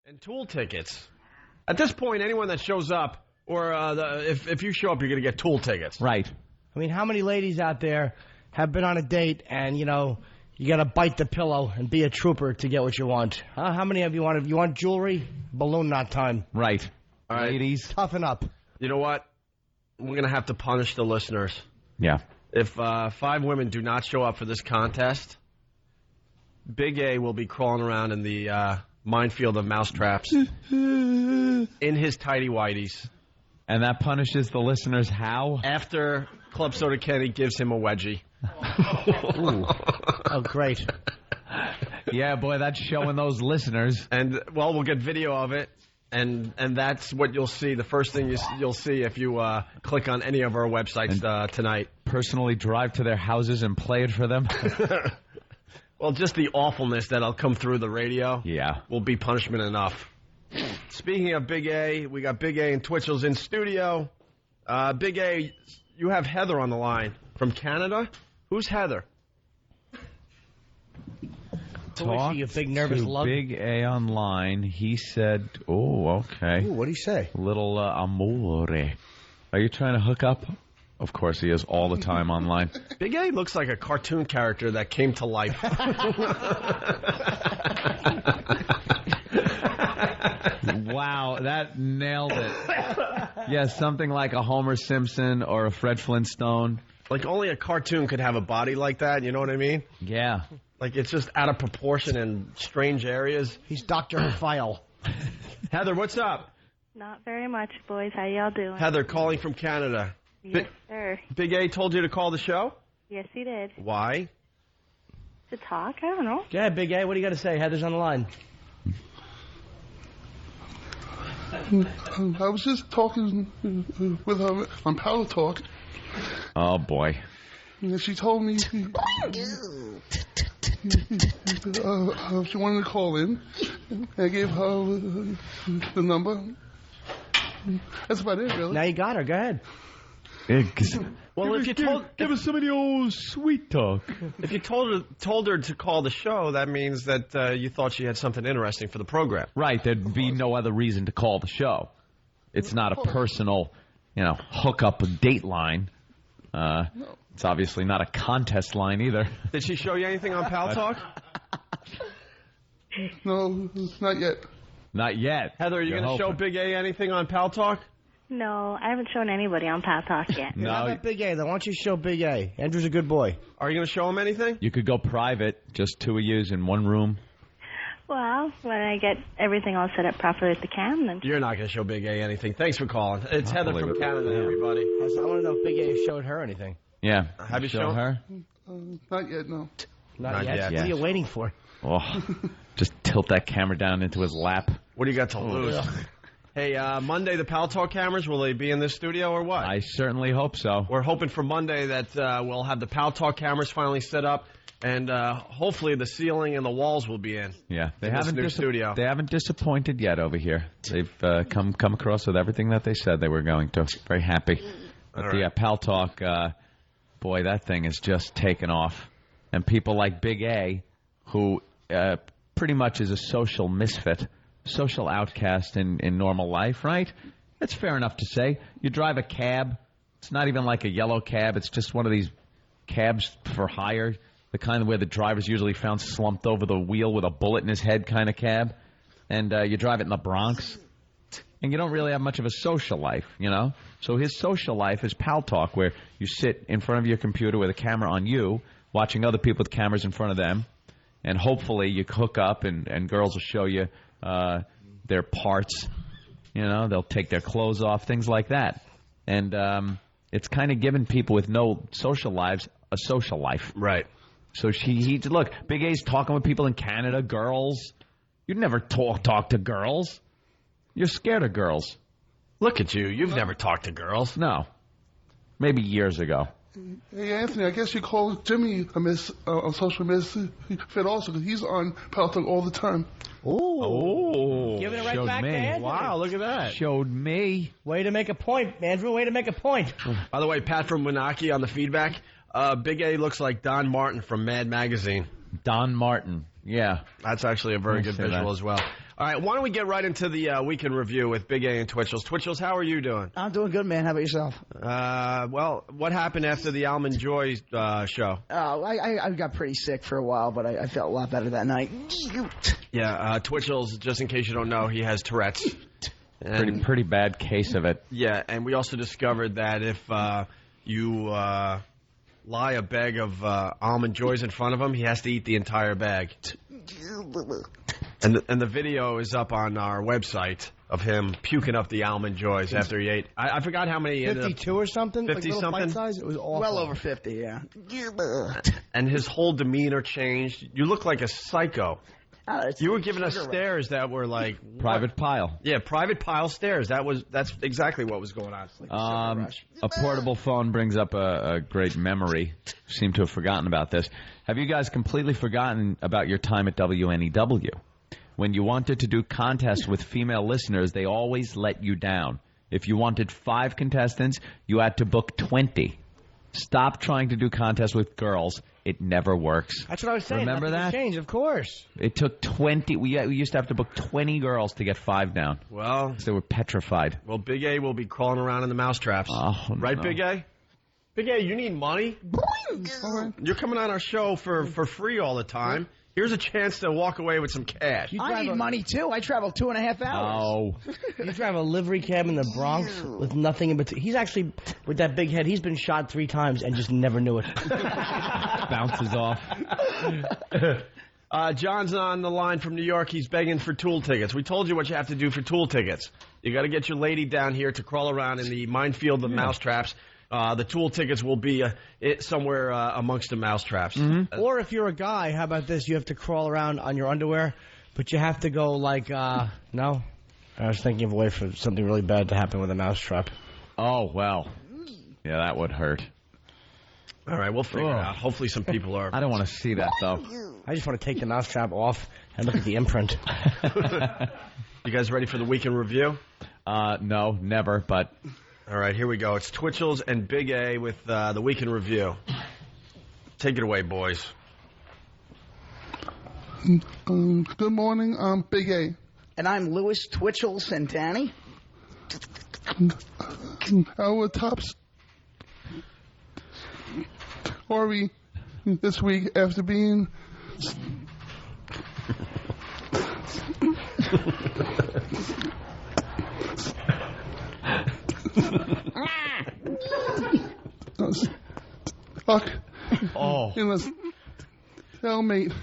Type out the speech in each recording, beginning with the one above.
And tool tickets. At this point, anyone that shows up, or if you show up, you're going to get tool tickets. Right. I mean, how many ladies out there have been on a date and, you got to bite the pillow and be a trooper to get what you want? How many of you want? You want jewelry? Balloon knot time. Right. All right. Ladies. Toughen up. You know what? We're going to have to punish the listeners. Yeah. If 5 women do not show up for this contest, Big A will be crawling around in the minefield of mousetraps in his tighty whities. And that punishes the listeners how? After Club Soda Kenny gives him a wedgie. Oh, great. Yeah, boy, that's showing those listeners. And, well, we'll get video of it. And that's what you'll see. The first thing you'll see if you click on any of our websites tonight. Personally drive to their houses and play it for them? Well, just the awfulness that'll come through the radio will be punishment enough. Speaking of Big A, we got Big A and Twitchels in studio. Big A, you have Heather on the line from Canada. Who's Heather? Talk a big nervous to lug? Big A online. He said, oh, okay. Ooh, what'd he say? Little amore. Are you trying to hook up? Of course he is all the time online. Big A looks like a cartoon character that came to life. Wow, that nailed it. Yeah, something like a Homer Simpson or a Fred Flintstone. Like only a cartoon could have a body like that, you know what I mean? Yeah. Like it's just out of proportion in strange areas. He's Dr. File. Heather, what's up? Not very much, boys. How y'all doing? Heather calling from Canada. Yes, sir. Big A told you to call the show? Yes, he did. Why? To talk? I don't know. Go ahead, Big A. What do you got to say? Heather's on the line. I was just talking with her on Power Talk. Oh, boy. And she told me she wanted to call in. I gave her the number. That's about it, really. Now you got her. Go ahead. Well, if you give us some of the old sweet talk. If you told her to call the show, that means that you thought she had something interesting for the program. Right, there'd be no other reason to call the show. It's not a personal, hook-up date line. It's obviously not a contest line either. Did she show you anything on Pal Talk? No, not yet. Not yet. Heather, are you going to show Big A anything on Pal Talk? No, I haven't shown anybody on Pal Talk yet. No. How about Big A, then? Why don't you show Big A? Andrew's a good boy. Are you going to show him anything? You could go private, just 2 of yous in one room. Well, when I get everything all set up properly at the cam, then... You're not going to show Big A anything. Thanks for calling. It's Heather from Canada, everybody. I want to know if Big A showed her anything. Yeah. Have you shown her? Not yet, no. Not yet. yet. What are you waiting for? Oh, just tilt that camera down into his lap. What do you got to lose? Hey, Monday, the Pal Talk cameras, will they be in this studio or what? I certainly hope so. We're hoping for Monday that we'll have the Pal Talk cameras finally set up, and hopefully the ceiling and the walls will be in. Yeah, they in haven't this new studio. They haven't disappointed yet over here. They've come across with everything that they said they were going to. Very happy. But the Pal Talk, boy, that thing is just taken off. And people like Big A, who pretty much is a social misfit, social outcast in normal life, right? That's fair enough to say. You drive a cab. It's not even like a yellow cab. It's just one of these cabs for hire, the kind where the driver's usually found slumped over the wheel with a bullet in his head kind of cab. And you drive it in the Bronx. And you don't really have much of a social life, So his social life is Pal Talk, where you sit in front of your computer with a camera on you, watching other people with cameras in front of them. And hopefully you hook up and girls will show you their parts. They'll take their clothes off, things like that. And it's kind of giving people with no social lives a social life. Right. So look, Big A's talking with people in Canada, girls. You'd never talk to girls. You're scared of girls. Look at you. You've never talked to girls. No. Maybe years ago. Hey, Anthony, I guess you call Jimmy a social misfit also, because he's on Pal Talk all the time. Oh. Giving it right Showed back me. to Anthony. Wow, look at that. Showed me. Way to make a point, Andrew. Way to make a point. By the way, Pat from Winaki on the feedback. Big A looks like Don Martin from Mad Magazine. Don Martin. Yeah. That's actually a very good visual as well. All right, why don't we get right into the weekend review with Big A and Twitchels. Twitchels, how are you doing? I'm doing good, man. How about yourself? Well, what happened after the Almond Joy show? I got pretty sick for a while, but I felt a lot better that night. Yeah, Twitchels, just in case you don't know, he has Tourette's. Pretty bad case of it. Yeah, and we also discovered that if you lie a bag of Almond Joys in front of him, he has to eat the entire bag. And the video is up on our website of him puking up the Almond Joys after he ate. I forgot how many. 52 or something? 50 like something? Size? It was awful. Well over 50, yeah. And his whole demeanor changed. You look like a psycho. You were giving us stares that were like Private Pile. Yeah, Private Pile stares. That's exactly what was going on. A portable phone brings up a great memory. Seem to have forgotten about this. Have you guys completely forgotten about your time at WNEW? When you wanted to do contests with female listeners, they always let you down. If you wanted 5 contestants, you had to book 20. Stop trying to do contests with girls. It never works. That's what I was saying. Remember that? Change, of course. It took 20. We used to have to book 20 girls to get 5 down. Well, they were petrified. Well, Big A will be crawling around in the mousetraps. Oh, right, no. Big A? Big A, you need money? You're coming on our show for free all the time. Here's a chance to walk away with some cash. I need money, too. I travel 2.5 hours. Oh. You drive a livery cab in the Bronx with nothing in between. He's actually, with that big head, he's been shot 3 times and just never knew it. Bounces off. John's on the line from New York. He's begging for Tool tickets. We told you what you have to do for Tool tickets. You got to get your lady down here to crawl around in the minefield of mousetraps. The Tool tickets will be somewhere amongst the mousetraps. Mm-hmm. Or if you're a guy, how about this? You have to crawl around on your underwear, but you have to go like, no? I was thinking of a way for something really bad to happen with a mousetrap. Oh, well. Yeah, that would hurt. All right, we'll figure it out. Hopefully some people are. I don't want to see that, though. I just want to take the mousetrap off and look at the imprint. You guys ready for the weekend review? No, never, but... All right, here we go. It's Twitchels and Big A with the weekend review. Take it away, boys. Good morning, I'm Big A. And I'm Louis Twitchell Santani. Our top story this week after being... stuck in a cellmate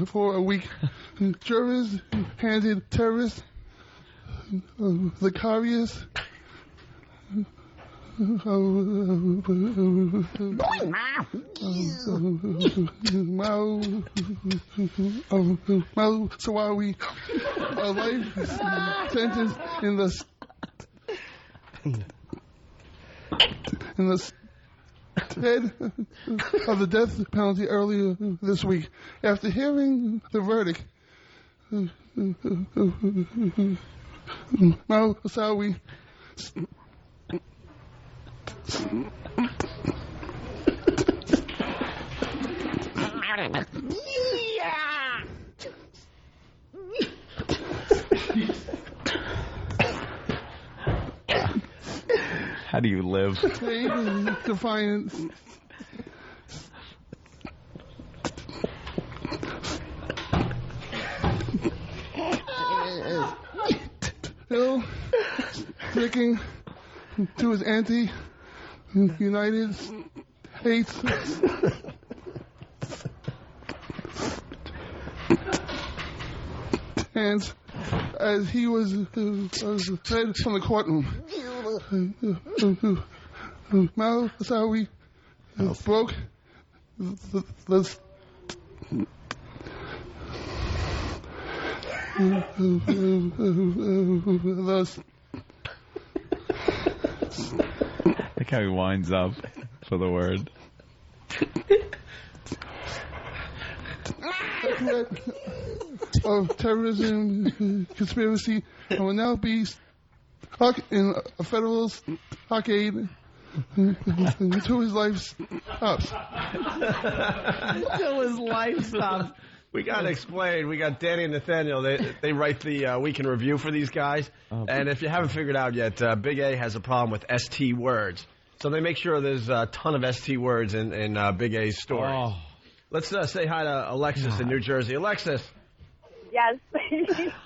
for a week. Jurors handed terrorists the curious Mousetraps a life sentence in the stead of the death penalty earlier this week. After hearing the verdict, Mousetraps How do you live? Defiance. Hill sticking to his anti-United States hands as he was fed from the courtroom. Mousetraps broke the Look how he winds up for the word. Of terrorism conspiracy and will now be stuck in a federal stockade until his life stops. Until his life stops. We got to explain. We got Danny and Nathaniel. They write the week in review for these guys. And if you haven't figured out yet, Big A has a problem with ST words. So they make sure there's a ton of ST words in Big A's story. Oh. Let's say hi to Alexis in New Jersey. Alexis. Yes.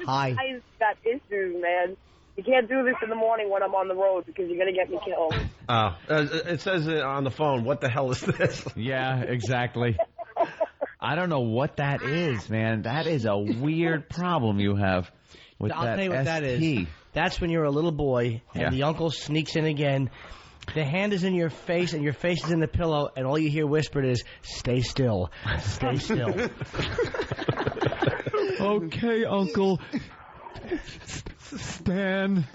Hi. I got issues, man. You can't do this in the morning when I'm on the road because you're going to get me killed. Oh. It says on the phone, what the hell is this? Yeah, exactly. I don't know what that is, man. That is a weird problem you have with I'll that tell you what ST. that is. That's when you're a little boy and the uncle sneaks in again. The hand is in your face and your face is in the pillow and all you hear whispered is, stay still, stay still. Okay, Uncle. Stan.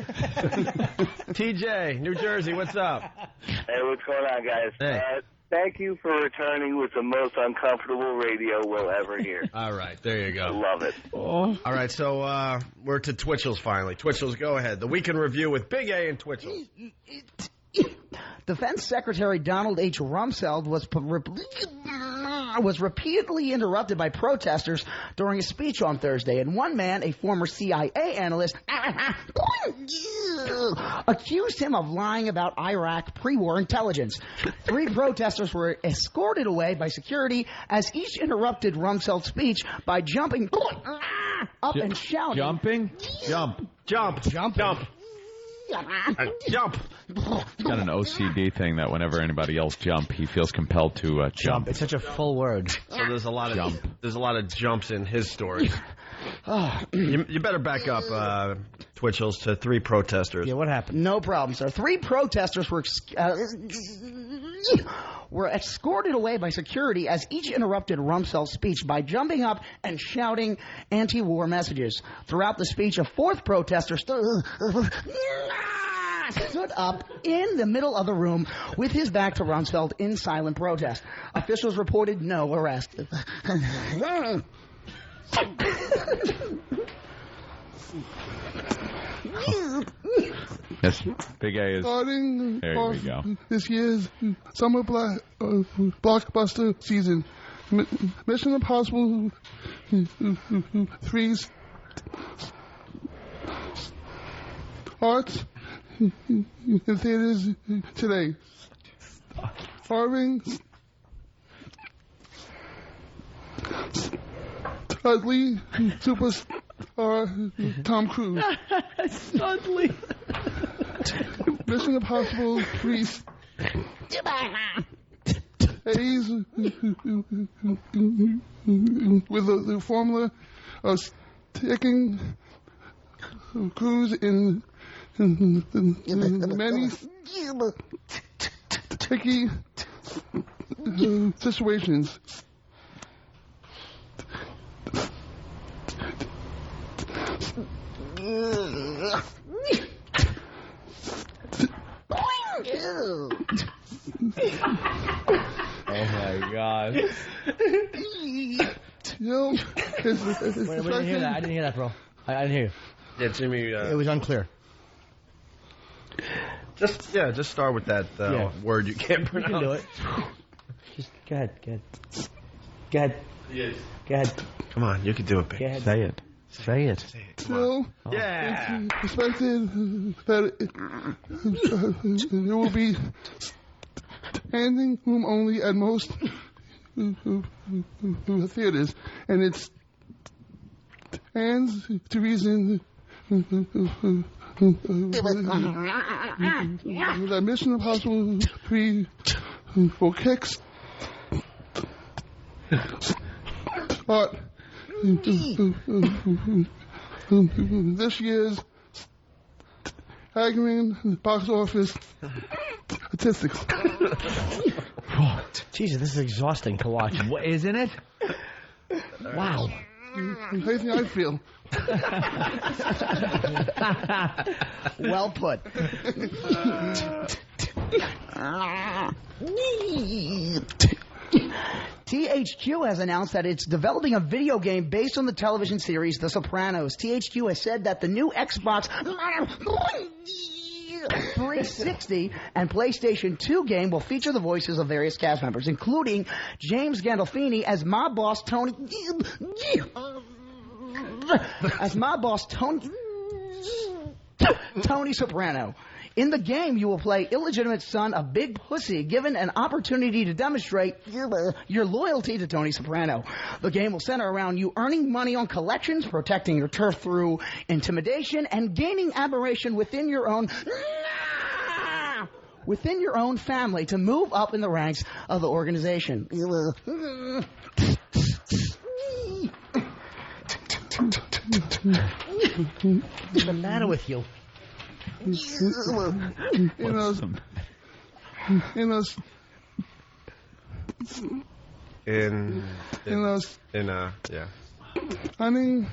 TJ, New Jersey, what's up? Hey, what's going on, guys? Hey. Thank you for returning with the most uncomfortable radio we'll ever hear. All right, there you go. Love it. Oh. All right, so we're to Twitchels finally. Twitchels, go ahead. The Week in Review with Big A and Twitchels. Defense Secretary Donald H. Rumsfeld was repeatedly interrupted by protesters during a speech on Thursday, and one man, a former CIA analyst, accused him of lying about Iraq pre-war intelligence. 3 protesters were escorted away by security as each interrupted Rumsfeld's speech by jumping up and shouting. Jumping? Jump. Jump. Jump. Jump. Jump. He's got an OCD thing that whenever anybody else jump, he feels compelled to jump. It's such a full word. So there's a lot of jumps in his story. You better back up, Twitchels, to 3 protesters. Yeah, what happened? No problem, sir. 3 protesters were escorted away by security as each interrupted Rumsfeld's speech by jumping up and shouting anti-war messages. Throughout the speech, a 4th protester stood up in the middle of the room with his back to Rumsfeld in silent protest. Officials reported no arrest. Yes, Big A is. Starting there we go. This year's summer blockbuster season, Mission Impossible 3 starts in theaters today. Starring Studley superstar Tom Cruise. Studley. Mission Impossible 3 A's with the formula of sticking Cruise in many tricky situations. Oh my God! No, Wait, I didn't hear that. I didn't hear that, bro. I didn't hear you. Yeah, Jimmy. It was unclear. Just start with that word you can't pronounce. You can do it. Just go ahead. Go ahead. Yes. Go ahead. Come on, you can do it, baby. Go ahead. Say it. Say it. So, Yeah. it's expected that there will be standing room only at most theaters, and it stands to reason that Mission Impossible 3 will kick start this year's staggering box office statistics. Jesus, this is exhausting to watch. Isn't it? Wow. How do you think I feel? Well put. THQ has announced that it's developing a video game based on the television series The Sopranos. THQ has said that the new Xbox 360 and PlayStation 2 game will feature the voices of various cast members, including James Gandolfini as mob boss Tony Soprano. In the game, you will play illegitimate son of Big Pussy, given an opportunity to demonstrate your loyalty to Tony Soprano. The game will center around you earning money on collections, protecting your turf through intimidation, and gaining admiration within your own family to move up in the ranks of the organization. What's the matter with you? Hunting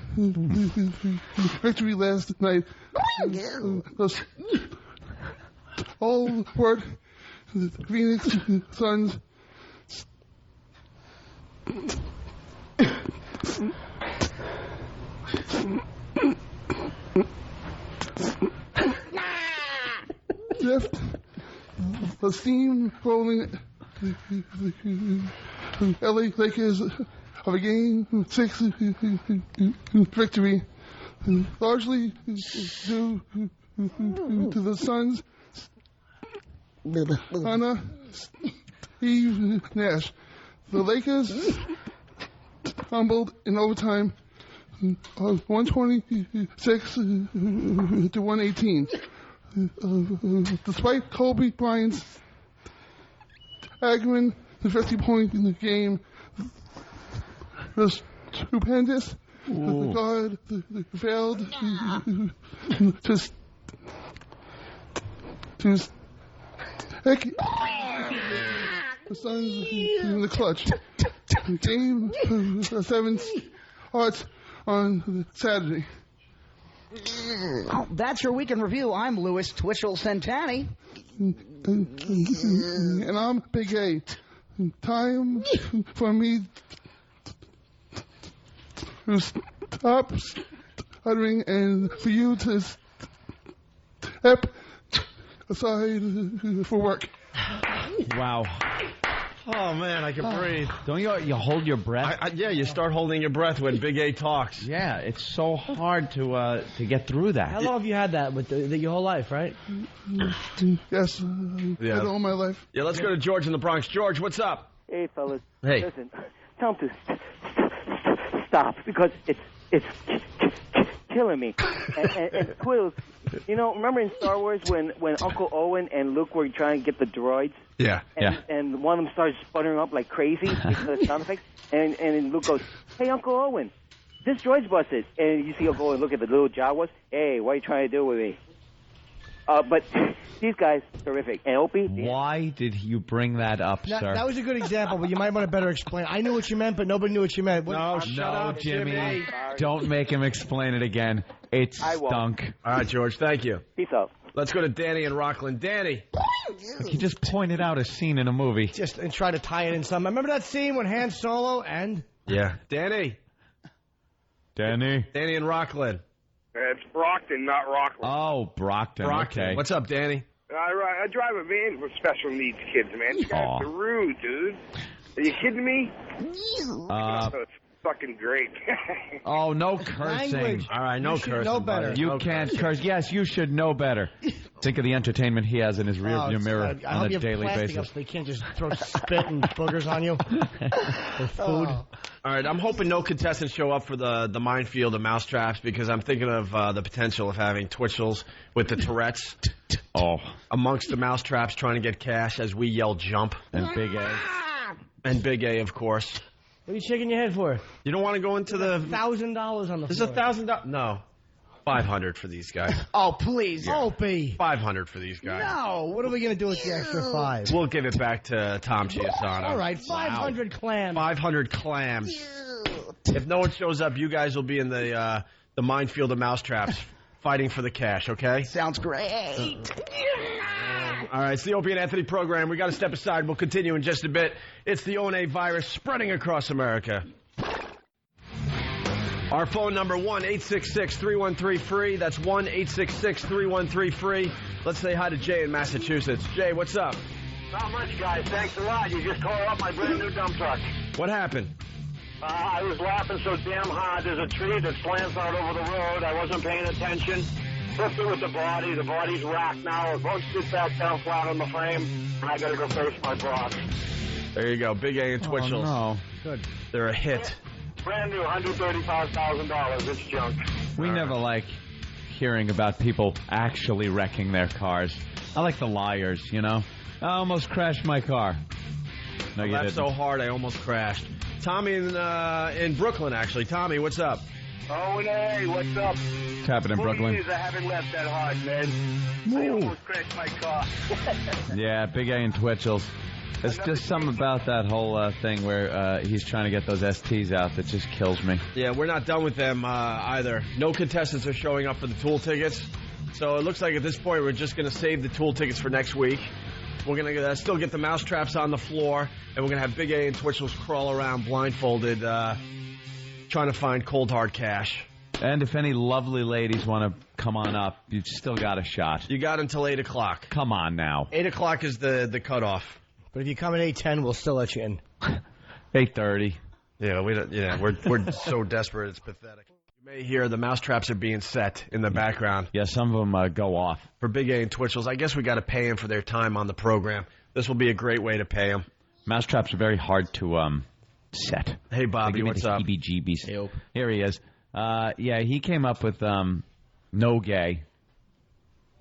victory last night. All word Phoenix Suns. Left a steam rolling LA Lakers of a Game 6 victory, largely due to the Suns' Anna Steve Nash. The Lakers humbled in overtime 126 to 118. Despite Kobe Bryant's Agman, the 50-point in the game was stupendous. The guard failed to stick the Suns in the clutch. Game 7 starts on Saturday. That's your weekend review. I'm Louis Twitchell Centani. And I'm Big A. Time for me to stop stuttering and for you to step aside for work. Wow. Oh, man, I can breathe. Don't you hold your breath? Yeah, you start holding your breath when Big A talks. Yeah, it's so hard to get through that. How long have you had that with your whole life, right? Yes, had all my life. Yeah, let's go to George in the Bronx. George, what's up? Hey, fellas. Hey. Listen, tell him to stop because it's killing me. And Twills, remember in Star Wars when Uncle Owen and Luke were trying to get the droids? Yeah. And one of them started sputtering up like crazy because of the sound effects. And Luke goes, "Hey, Uncle Owen, this droid's busted." And you see Uncle Owen look at the little Jawas. "Hey, what are you trying to do with me?" But these guys, terrific. And Opie? Why did you bring that up, sir? That was a good example, but you might want to better explain. I knew what you meant, but nobody knew what you meant. No, shut up, Jimmy. Don't make him explain it again. It stunk. All right, George, thank you. Peace out. Let's go to Danny in Rockland. Danny. He just pointed out a scene in a movie. And try to tie it in some. Remember that scene when Han Solo and... Yeah. Danny. Danny in Rockland. It's Brockton, not Rockland. Oh, Brockton. Okay. What's up, Danny? I drive a van for special needs kids, man. You guys are rude, dude. Are you kidding me? It's fucking great. Oh, no cursing. Language. All right, no cursing. Know better. You can't curse. Yes, you should know better. Think of the entertainment he has in his rearview mirror on a daily basis. They can't just throw spit and boogers on you for food. All right, I'm hoping no contestants show up for the Minefield of Mousetraps because I'm thinking of the potential of having Twitchels with the Tourette's amongst the Mousetraps trying to get cash as we yell jump. And Big A. And Big A, of course. What are you shaking your head for? You don't want to go into the... $1,000 on the floor. There's $1,000? No. $500 for these guys. Oh, please. Yeah. Opie. $500 for these guys. No. What are we going to do with the extra $5? We'll give it back to Tom Chiasano. All right, 500 clams. 500 clams. If no one shows up, you guys will be in the Minefield of Mousetraps fighting for the cash, okay? Sounds great. All right, it's the Opie and Anthony program. We got to step aside. We'll continue in just a bit. It's the ONA virus spreading across America. Our phone number, 1-866-313-FREE. That's 1-866-313-FREE. Let's say hi to Jay in Massachusetts. Jay, what's up? Not much, guys. Thanks a lot. You just called up my brand new dump truck. What happened? I was laughing so damn hard. There's a tree that slants out over the road. I wasn't paying attention. Flipped it with the body. The body's racked now. It won't sit back down flat on the frame. And I got to go face my boss. There you go. Big A and Twitchels. Oh, no. Good. They're a hit. Brand new, $135,000. It's junk. We never like hearing about people actually wrecking their cars. I like the liars, you know. I almost crashed my car. No, you didn't. So hard I almost crashed. Tommy in Brooklyn, actually. Tommy, what's up? Oh, and hey, what's up? What's happening in Brooklyn? I haven't left that hard, man. I almost crashed my car. Yeah, Big A and Twitchels. It's just something about that whole thing where he's trying to get those STs out that just kills me. Yeah, we're not done with them either. No contestants are showing up for the Tool tickets. So it looks like at this point we're just going to save the Tool tickets for next week. We're going to still get the Mousetraps on the floor, and we're going to have Big A and Twitchels crawl around blindfolded trying to find cold hard cash. And if any lovely ladies want to come on up, you've still got a shot. You got until 8 o'clock. Come on now. 8 o'clock is the cutoff. But if you come at 8:10, we'll still let you in. 8:30. Yeah, we're so desperate, it's pathetic. You may hear the Mousetraps are being set in the background. Yeah, some of them go off. For Big A and Twitchels, I guess we got to pay them for their time on the program. This will be a great way to pay them. Mousetraps are very hard to set. Hey, Bobby, what's up? Heebie-jeebies. Hey, here he is. Yeah, he came up with no gay.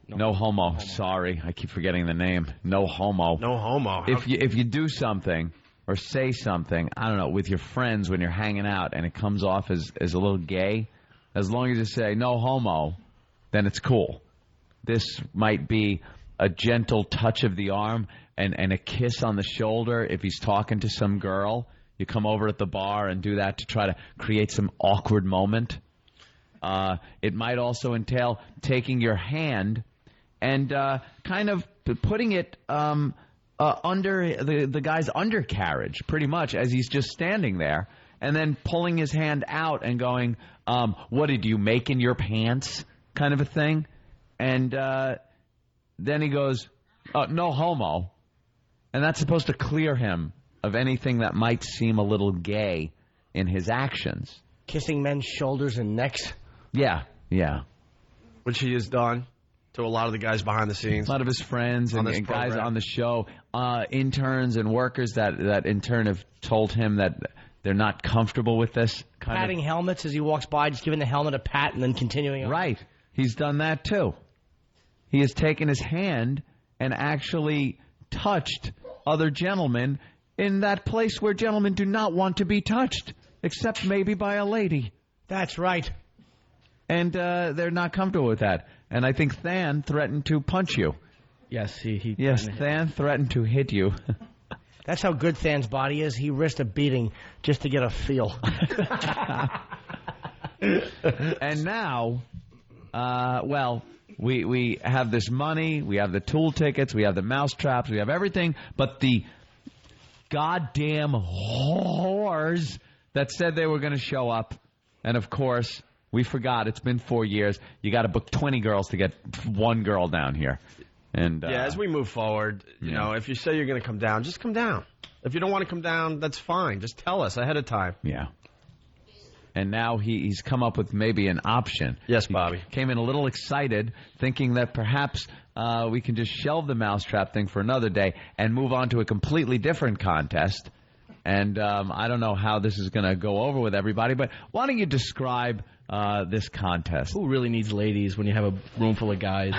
No homo. Sorry, I keep forgetting the name. No homo. No homo. If you do something or say something, I don't know, with your friends when you're hanging out and it comes off as a little gay, as long as you say no homo, then it's cool. This might be a gentle touch of the arm and a kiss on the shoulder if he's talking to some girl. You come over at the bar and do that to try to create some awkward moment. It might also entail taking your hand and kind of putting it under the guy's undercarriage, pretty much, as he's just standing there, and then pulling his hand out and going, what did you make in your pants, kind of a thing. And then he goes, no homo. And that's supposed to clear him of anything that might seem a little gay in his actions. Kissing men's shoulders and necks? Yeah. Which he has done to a lot of the guys behind the scenes. A lot of his friends and guys on the show, interns and workers that in turn have told him that they're not comfortable with this. Patting helmets as he walks by, just giving the helmet a pat and then continuing on. Right. He's done that too. He has taken his hand and actually touched other gentlemen in that place where gentlemen do not want to be touched, except maybe by a lady. That's right. And they're not comfortable with that. And I think Than threatened to punch you. Yes, he Yes, Than threatened to hit you. That's how good Than's body is. He risked a beating just to get a feel. And now, we have this money, we have the Tool tickets, we have the Mousetraps, we have everything, but the goddamn whores that said they were going to show up. And, of course, we forgot. It's been 4 years. You got to book 20 girls to get one girl down here. And as we move forward, you know, if you say you're going to come down, just come down. If you don't want to come down, that's fine. Just tell us ahead of time. Yeah. And now he's come up with maybe an option. Yes, Bobby. He came in a little excited, thinking that perhaps we can just shelve the Mousetrap thing for another day and move on to a completely different contest. And I don't know how this is going to go over with everybody, but why don't you describe this contest? Who really needs ladies when you have a room full of guys?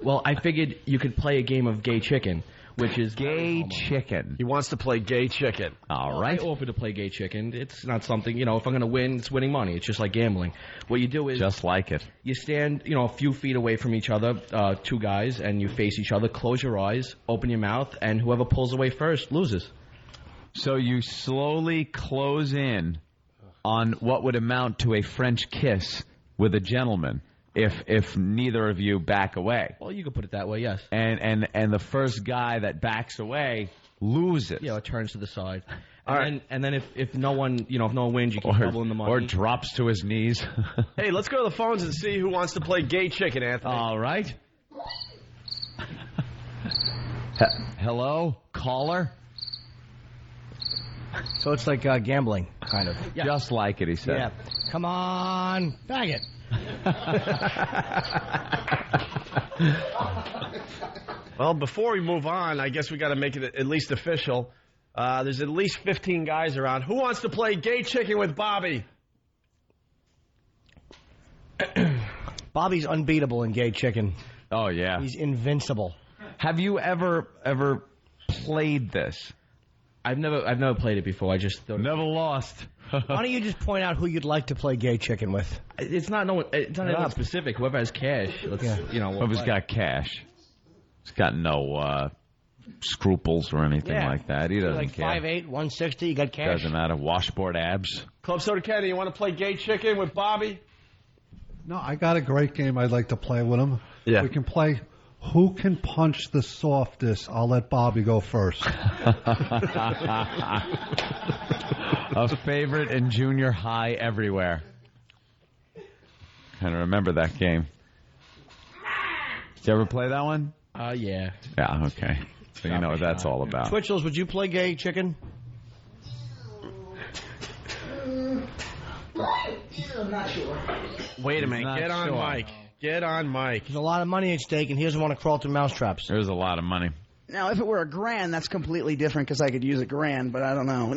Well, I figured you could play a game of gay chicken, which is gay chicken. He wants to play gay chicken. All right. I offer to play gay chicken. It's not something, if I'm going to win, it's winning money. It's just like gambling. What you do is... Just like it. You stand, a few feet away from each other, two guys, and you face each other, close your eyes, open your mouth, and whoever pulls away first loses. So you slowly close in on what would amount to a French kiss with a gentleman if neither of you back away. Well, you could put it that way, yes. And the first guy that backs away loses. Yeah, it turns to the side. And then if no one, if no one wins, you keep doubling the money. Or drops to his knees. Hey, let's go to the phones and see who wants to play gay chicken, Anthony. All right. Hello, caller? So it's like gambling, kind of. Yeah. Just like it, he said. Yeah. Come on, bag it. Well, before we move on, I guess we got to make it at least official. There's at least 15 guys around. Who wants to play gay chicken with Bobby? Bobby's unbeatable in gay chicken. Oh, yeah. He's invincible. Have you ever played this? I've never played it before. I just never lost. Why don't you just point out who you'd like to play gay chicken with? It's not anyone specific. Whoever has cash. Whoever's got cash. He's got no scruples or anything like that. He doesn't care. 5'8", 160. You got cash. Doesn't matter. Washboard abs. Club Soda Kenny, you want to play gay chicken with Bobby? No, I got a great game I'd like to play with him. Yeah. We can play who can punch the softest. I'll let Bobby go first. A favorite in junior high everywhere. Kind of remember that game. Did you ever play that one? Yeah. Yeah, okay. So you know what that's all about. Twitchels, would you play gay chicken? I'm not sure. Wait a minute. Get on mic. Get on mic. There's a lot of money at stake, and he doesn't want to crawl through mousetraps. There's a lot of money. Now, if it were $1,000, that's completely different because I could use $1,000, but I don't know.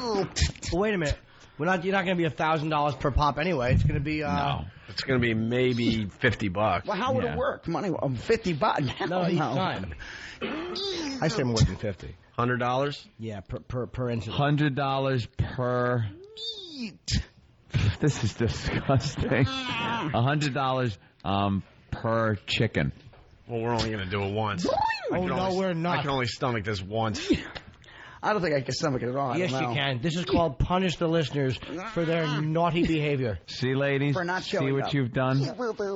Well, wait a minute. You're not going to be $1,000 per pop anyway. It's going to be no. It's going to be maybe $50. Well, how would it work? Money, $50. No, each time. I say more than 50. $100? Yeah, per incident. $100 per. This is disgusting. $100 per chicken. Well, we're only going to do it once. We're not. I can only stomach this once. I don't think I can stomach it at all. Yes, you can. This is called punish the listeners for their naughty behavior. See, ladies? For not see showing what up. you've done?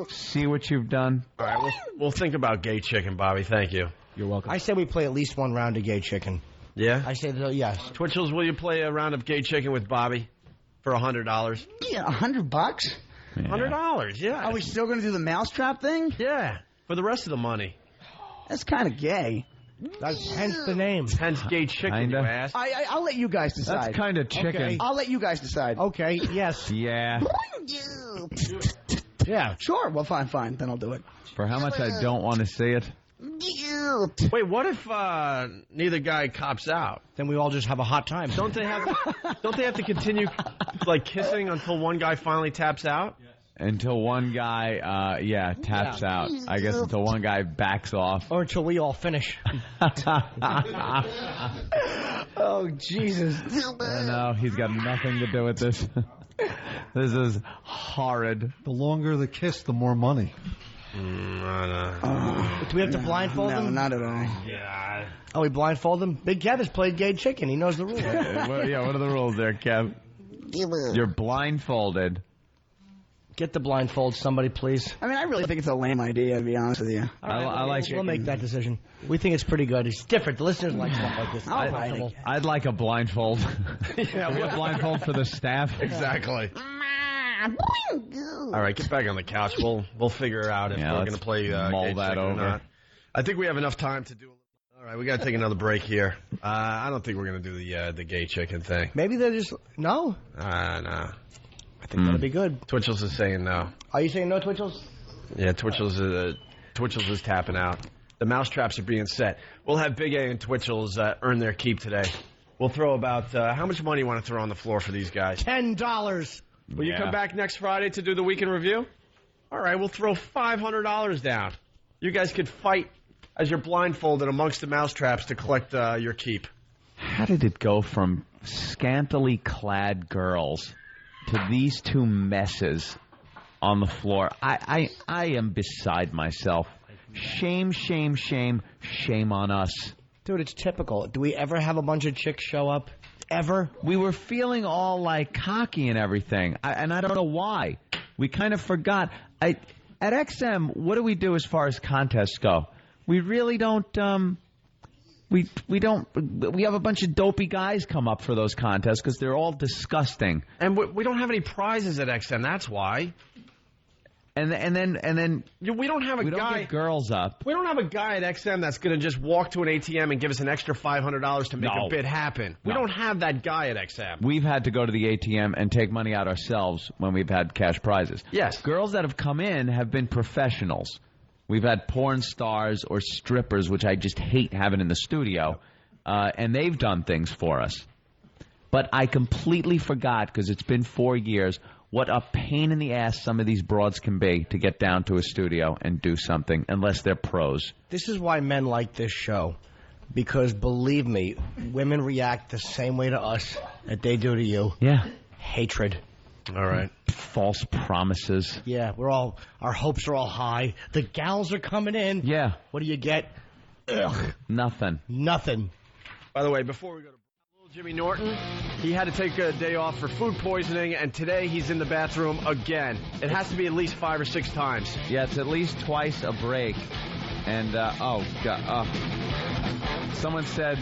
See what you've done? All right, we'll think about gay chicken, Bobby. Thank you. You're welcome. I say we play at least one round of gay chicken. Yeah? I say yes. Twitchels, will you play a round of gay chicken with Bobby for $100? Yeah, $100? Yeah. $100, yeah. Are we still going to do the mousetrap thing? Yeah, for the rest of the money. That's kind of gay. That's hence the name. Hence gay chicken, you ass. I'll let you guys decide. That's kind of chicken. Okay. I'll let you guys decide. Okay, yes. Yeah. Yeah. Sure, well, fine. Then I'll do it. For how much I don't want to see it. Wait, what if neither guy cops out? Then we all just have a hot time. Don't they have to continue kissing until one guy finally taps out? Until one guy, taps out. I guess until one guy backs off. Or until we all finish. Oh, Jesus. No, he's got nothing to do with this. This is horrid. The longer the kiss, the more money. Do we have to blindfold them? No, not at all. Yeah. Oh, we blindfold them? Big Kev has played gay chicken. He knows the rules. What are the rules there, Kev? You're blindfolded. Get the blindfold, somebody, please. I mean, I really think it's a lame idea, to be honest with you. I like We'll make that decision. We think it's pretty good. It's different. The listeners like stuff like this. I'd like a blindfold. Yeah, we have blindfold for the staff. Exactly. All right, get back on the couch. We'll figure out if we're going to play mull that over. Or not. I think we have enough time to do. All right, we got to take another break here. I don't think we're going to do the gay chicken thing. Maybe they're just no. No. I think that'll be good. Twitchels is saying no. Are you saying no, Twitchels? Yeah, Twitchels is tapping out. The mousetraps are being set. We'll have Big A and Twitchels earn their keep today. We'll throw about how much money you want to throw on the floor for these guys? $10. Will you come back next Friday to do the weekend review? All right, we'll throw $500 down. You guys could fight as you're blindfolded amongst the mousetraps to collect your keep. How did it go from scantily clad girls to these two messes on the floor? I am beside myself. Shame, shame, shame, shame on us. Dude, it's typical. Do we ever have a bunch of chicks show up? Ever? We were feeling all cocky and everything, and I don't know why. We kind of forgot. At XM, what do we do as far as contests go? We really don't. We have a bunch of dopey guys come up for those contests because they're all disgusting. And we don't have any prizes at XM. That's why. And then we don't have a we guy. Don't get girls up. We don't have a guy at XM that's going to just walk to an ATM and give us an extra $500 to make a bid happen. We don't have that guy at XM. We've had to go to the ATM and take money out ourselves when we've had cash prizes. Yes. Girls that have come in have been professionals. We've had porn stars or strippers, which I just hate having in the studio, and they've done things for us. But I completely forgot, because it's been 4 years, what a pain in the ass some of these broads can be to get down to a studio and do something, unless they're pros. This is why men like this show. Because, believe me, women react the same way to us that they do to you. Yeah. Hatred. All right. False promises. Yeah, our hopes are all high. The gals are coming in. Yeah. What do you get? Ugh. Nothing. By the way, before we go to little Jimmy Norton, he had to take a day off for food poisoning, and today he's in the bathroom again. It has to be at least 5 or 6 times. Yeah, it's at least twice a break. And, someone said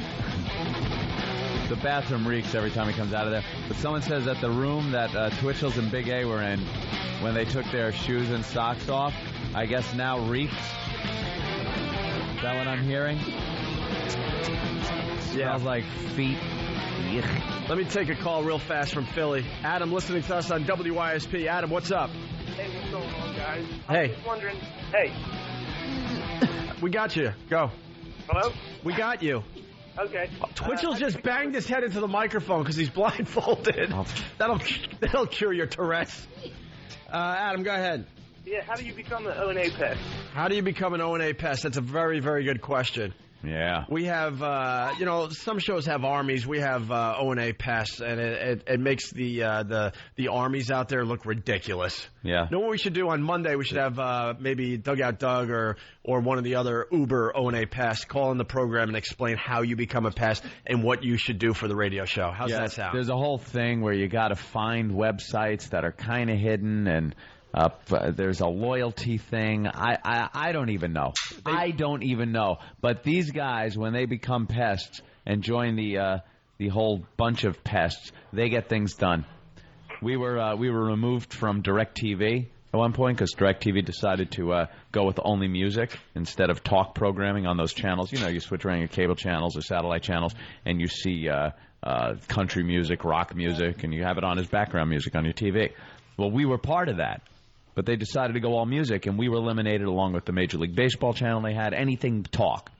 the bathroom reeks every time he comes out of there. But someone says that the room that Twitchels and Big A were in when they took their shoes and socks off, I guess now reeks. Is that what I'm hearing? Smells like feet. Yuck. Let me take a call real fast from Philly. Adam, listening to us on WYSP. Adam, what's up? Hey, what's going on, guys? Hey. I was wondering. Hey. We got you. Go. Hello? We got you. Okay. Twitchell just banged his head into the microphone because he's blindfolded. That'll cure your Tourette's. Adam, go ahead. Yeah, how do you become an O&A pest? How do you become an O&A pest? That's a very, very good question. Yeah. We have, some shows have armies. We have O&A pests, and it makes the armies out there look ridiculous. Yeah. You know what we should do on Monday? We should have maybe Dugout Doug or one of the other Uber O&A pests call in the program and explain how you become a pest and what you should do for the radio show. How's that sound? There's a whole thing where you got to find websites that are kind of hidden, and there's a loyalty thing. I don't even know. I don't even know. But these guys, when they become pests and join the whole bunch of pests, they get things done. We were removed from DirecTV at one point because DirecTV decided to go with only music instead of talk programming on those channels. You know, you switch around your cable channels or satellite channels, and you see country music, rock music, and you have it on as background music on your TV. Well, we were part of that. But they decided to go all music, and we were eliminated along with the Major League Baseball channel they had, anything talk.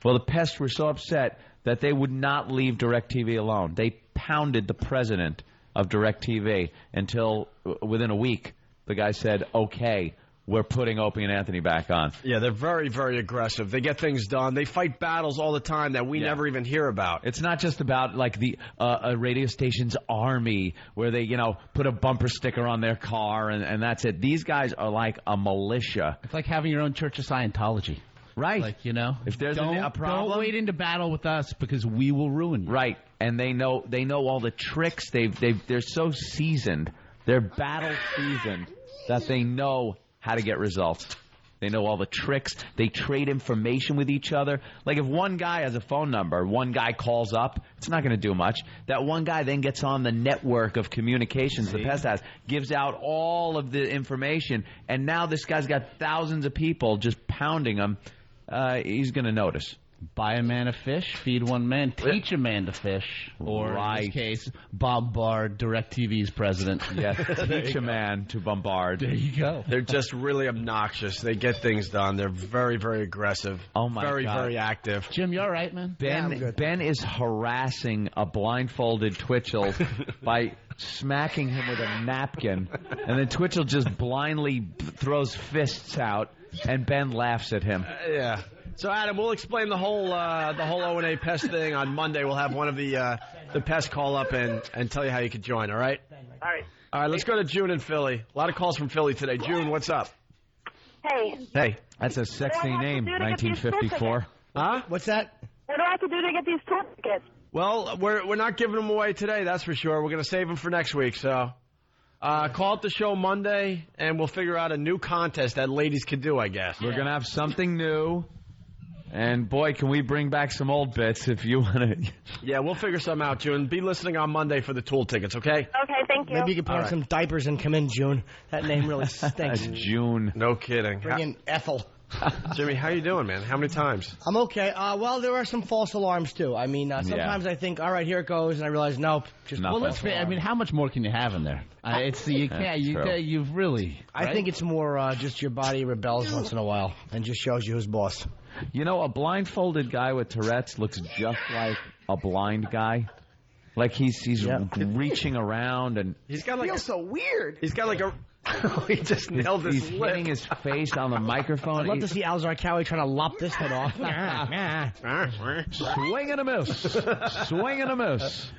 Well, the pests were so upset that they would not leave DirecTV alone. They pounded the president of DirecTV until within a week the guy said, okay, we're putting Opie and Anthony back on. Yeah, they're very, very aggressive. They get things done. They fight battles all the time that we never even hear about. It's not just about like the a radio station's army where they, put a bumper sticker on their car and that's it. These guys are like a militia. It's like having your own Church of Scientology. Right. Like, if there's a problem, don't wade into battle with us because we will ruin you. Right. And they know all the tricks. They're so seasoned. They're battle seasoned that they know how to get results. They know all the tricks. They trade information with each other. Like if one guy has a phone number, one guy calls up, it's not going to do much. That one guy then gets on the network of communications the pest has, gives out all of the information, and now this guy's got thousands of people just pounding him. He's going to notice. Buy a man a fish, feed one man, teach a man to fish, or in this case, bombard DirecTV's president. Yes, teach a man to bombard. There you go. They're just really obnoxious. They get things done. They're very, very aggressive. Oh, my God. Very, very active. Jim, you all right, man? Ben is harassing a blindfolded Twitchell by smacking him with a napkin, and then Twitchell just blindly throws fists out, and Ben laughs at him. Yeah. So, Adam, we'll explain the whole O&A pest thing on Monday. We'll have one of the pests call up and tell you how you can join, all right? All right. All right, let's go to June in Philly. A lot of calls from Philly today. June, what's up? Hey. Hey. That's a sexy name, 1954. Huh? What's that? What do I have to do to get these tour tickets? Well, we're not giving them away today, that's for sure. We're going to save them for next week, so call it the show Monday, and we'll figure out a new contest that ladies can do, I guess. We're going to have something new. And, boy, can we bring back some old bits if you want to. Yeah, we'll figure something out, June. Be listening on Monday for the Tool tickets, okay? Okay, thank you. Maybe you can put on some diapers and come in, June. That name really stinks. June. No kidding. Bring in Ethel. Jimmy, how you doing, man? How many times? I'm okay. Well, there are some false alarms, too. I mean, sometimes I think, all right, here it goes, and I realize, nope. Just well, let's face it. I mean, how much more can you have in there? You've really... I think it's more just your body rebels once in a while and just shows you who's boss. You know, a blindfolded guy with Tourette's looks just like a blind guy. Like he's reaching around and... He's got like feels so weird. He's got like a... he just nailed his He's hitting his face on the microphone. I'd love to see Al Zarqawi trying to lop this head off. Swing and a miss. Swing and a miss.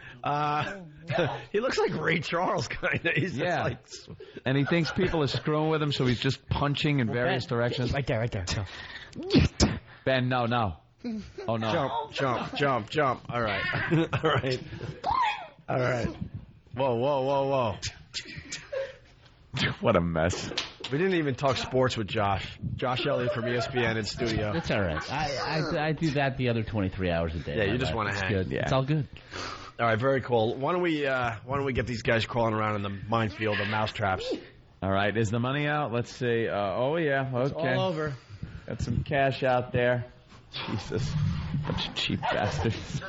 He looks like Ray Charles, kind of. He's just like... And he thinks people are screwing with him, so he's just punching in various directions. Right there. Go. Ben, no. Oh, no. Jump. All right. All right. Whoa. What a mess. We didn't even talk sports with Josh. Josh Elliott from ESPN in studio. It's all right. I do that the other 23 hours a day. Yeah, you just want to hang. Good. Yeah. It's all good. All right, very cool. Why don't we get these guys crawling around in the minefield of mousetraps? All right, is the money out? Let's see. Okay. It's all over. Got some cash out there. Jesus. Bunch of cheap bastards.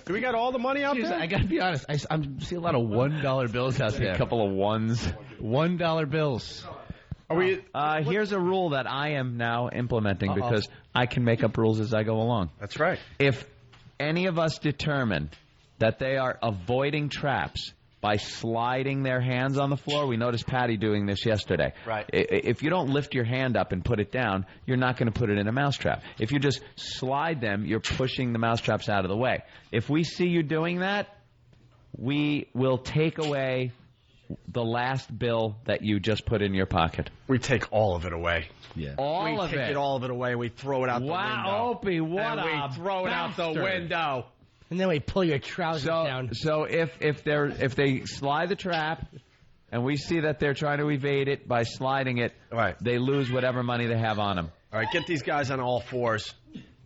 Do we got all the money out there? I got to be honest. I see a lot of $1 bills out there. A couple of ones. $1 bills. Are we? Here's a rule that I am now implementing because I can make up rules as I go along. That's right. If any of us determine that they are avoiding traps by sliding their hands on the floor. We noticed Patty doing this yesterday. Right. If you don't lift your hand up and put it down, you're not going to put it in a mousetrap. If you just slide them, you're pushing the mousetraps out of the way. If we see you doing that, we will take away the last bill that you just put in your pocket. We take all of it away. Yeah. We take all of it away. We throw it out the window. Wow, Opie, what we throw it out the window. And then we pull your trousers down. So if they slide the trap, and we see that they're trying to evade it by sliding it, right, they lose whatever money they have on them. All right, get these guys on all fours.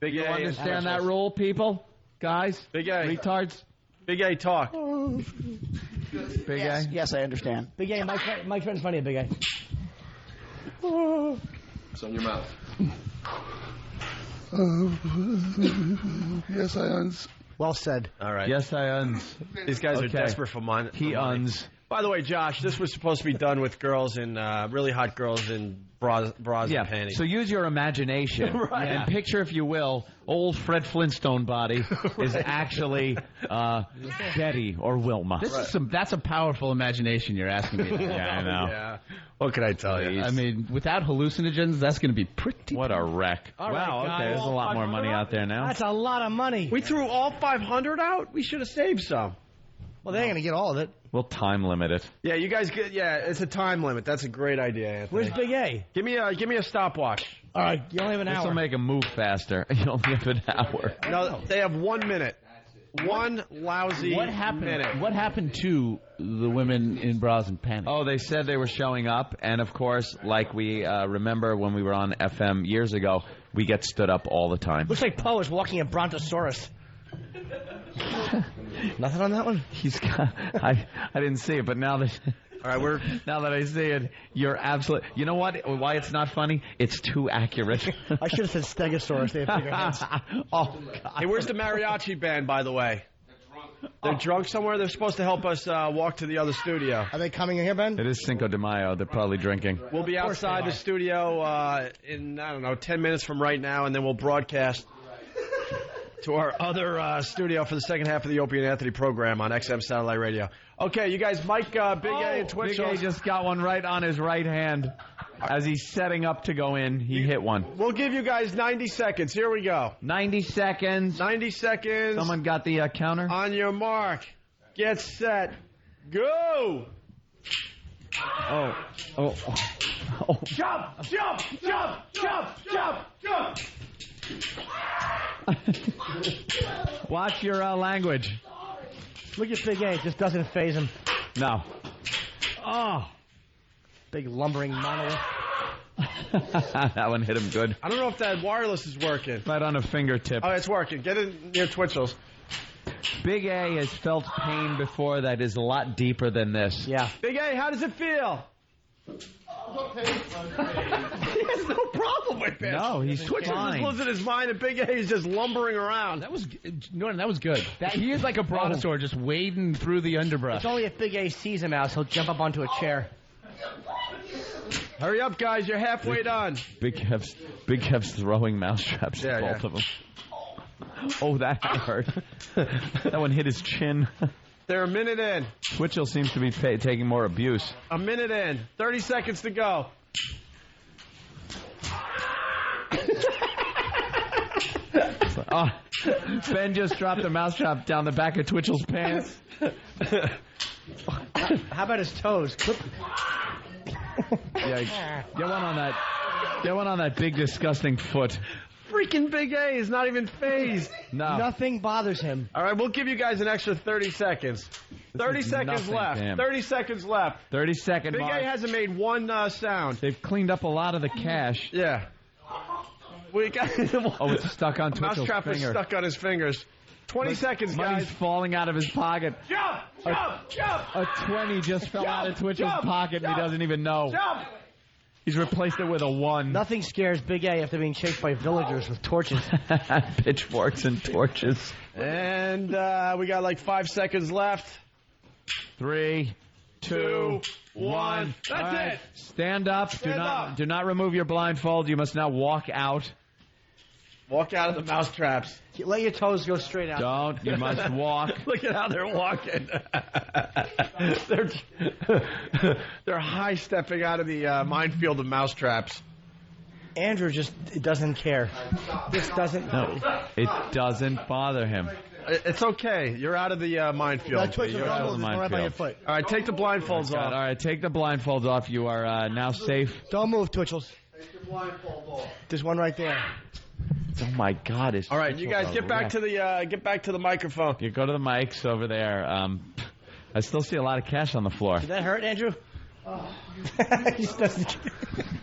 Big you A, understand that rule, people? Guys? Big A. Retards? Big A, talk. Big A? Yes, I understand. Big A, Mike's friend's funny, Big A. It's on your mouth. Yes, I understand. Well said. All right. Yes, I uns. These guys are desperate for money. He uns. By the way, Josh, this was supposed to be done with girls in really hot girls in bras and panties. So use your imagination and picture, if you will, old Fred Flintstone body is actually Betty or Wilma. That's a powerful imagination you're asking me. Yeah, I know. Yeah. What can I tell you? I mean, without hallucinogens, that's going to be pretty. What a wreck! All wow. right, Okay, there's a lot more money out there now. That's a lot of money. We threw all 500 out. We should have saved some. Well, they ain't gonna get all of it. We'll time limit it. Yeah, you guys get. Yeah, it's a time limit. That's a great idea, Anthony. Where's Big A? Give me a stopwatch. All right, you only have an hour. This will make them move faster. You only have an hour. No, they have 1 minute. One lousy minute. What happened to the women in bras and panties? Oh, they said they were showing up, and of course, like we remember when we were on FM years ago, we get stood up all the time. Looks like Poe is walking a brontosaurus. Nothing on that one? He's got. I didn't see it, but now that. All right, now that I see it, you're absolutely. You know what? Why it's not funny? It's too accurate. I should have said Stegosaurus. They have bigger heads. Oh, God. Hey, where's the mariachi band, by the way? They're drunk somewhere. They're supposed to help us walk to the other studio. Are they coming in here, Ben? It is Cinco de Mayo. They're probably drinking. We'll be outside the studio in 10 minutes from right now, and then we'll broadcast to our other studio for the second half of the Opie and Anthony program on XM Satellite Radio. Okay, you guys, Mike, Big A, and Twitchels. Big A just got one right on his right hand. As he's setting up to go in, he hit one. We'll give you guys 90 seconds. Here we go. 90 seconds. 90 seconds. Someone got the counter? On your mark. Get set. Go! Oh. Jump! Jump! Jump! Jump! Jump! Jump! Watch your language. Look at Big A. It just doesn't faze him. No. Oh. Big lumbering monolith. That one hit him good. I don't know if that wireless is working. Right on a fingertip. Oh, it's working. Get it near Twitchels. Big A has felt pain before that is a lot deeper than this. Yeah. Big A, how does it feel? He has no problem with it. No, he's Twitchels is losing his mind, and Big A is just lumbering around. That was good. He is like a brontosaur just wading through the underbrush. It's only if Big A sees a mouse, he'll jump up onto a chair. Hurry up, guys. You're halfway done. Big Kev's throwing mousetraps at both of them. Oh, that hurt. That one hit his chin. They're a minute in. Twitchell seems to be taking more abuse. A minute in. 30 seconds to go. Ben just dropped a mousetrap down the back of Twitchell's pants. How about his toes? Yeah, get one on that big disgusting foot. Freaking Big A is not even phased. No. Nothing bothers him. All right, we'll give you guys an extra 30 seconds. 30 seconds left. 30 seconds left. 30 seconds. Big A hasn't made one sound. They've cleaned up a lot of the cash. Yeah. We got. It's stuck on Twitchell's Mousetrap is finger. stuck on his fingers. 20 seconds, guys. Money's falling out of his pocket. Jump! A 20 just fell out of Twitchell's pocket and he doesn't even know. Jump! He's replaced it with a 1. Nothing scares Big A after being chased by villagers with torches. Pitchforks and torches. And we got like 5 seconds left. 3, 2, 1. That's it. Stand up. Do not remove your blindfold. You must now walk out. Walk out of the mousetraps. Let your toes go straight out. Don't. You must walk. Look at how they're walking. They're high-stepping out of the minefield of mousetraps. Andrew just doesn't care. This doesn't... No, it doesn't bother him. It's okay. You're out of the minefield. You're out of the minefield. All right, take the blindfolds off. All right, take the blindfolds off. You are now safe. Don't move, Twitchels. Take your blindfold off. There's one right there. Oh my God! All right, you guys get back to the microphone. You go to the mics over there. I still see a lot of cash on the floor. Did that hurt, Andrew?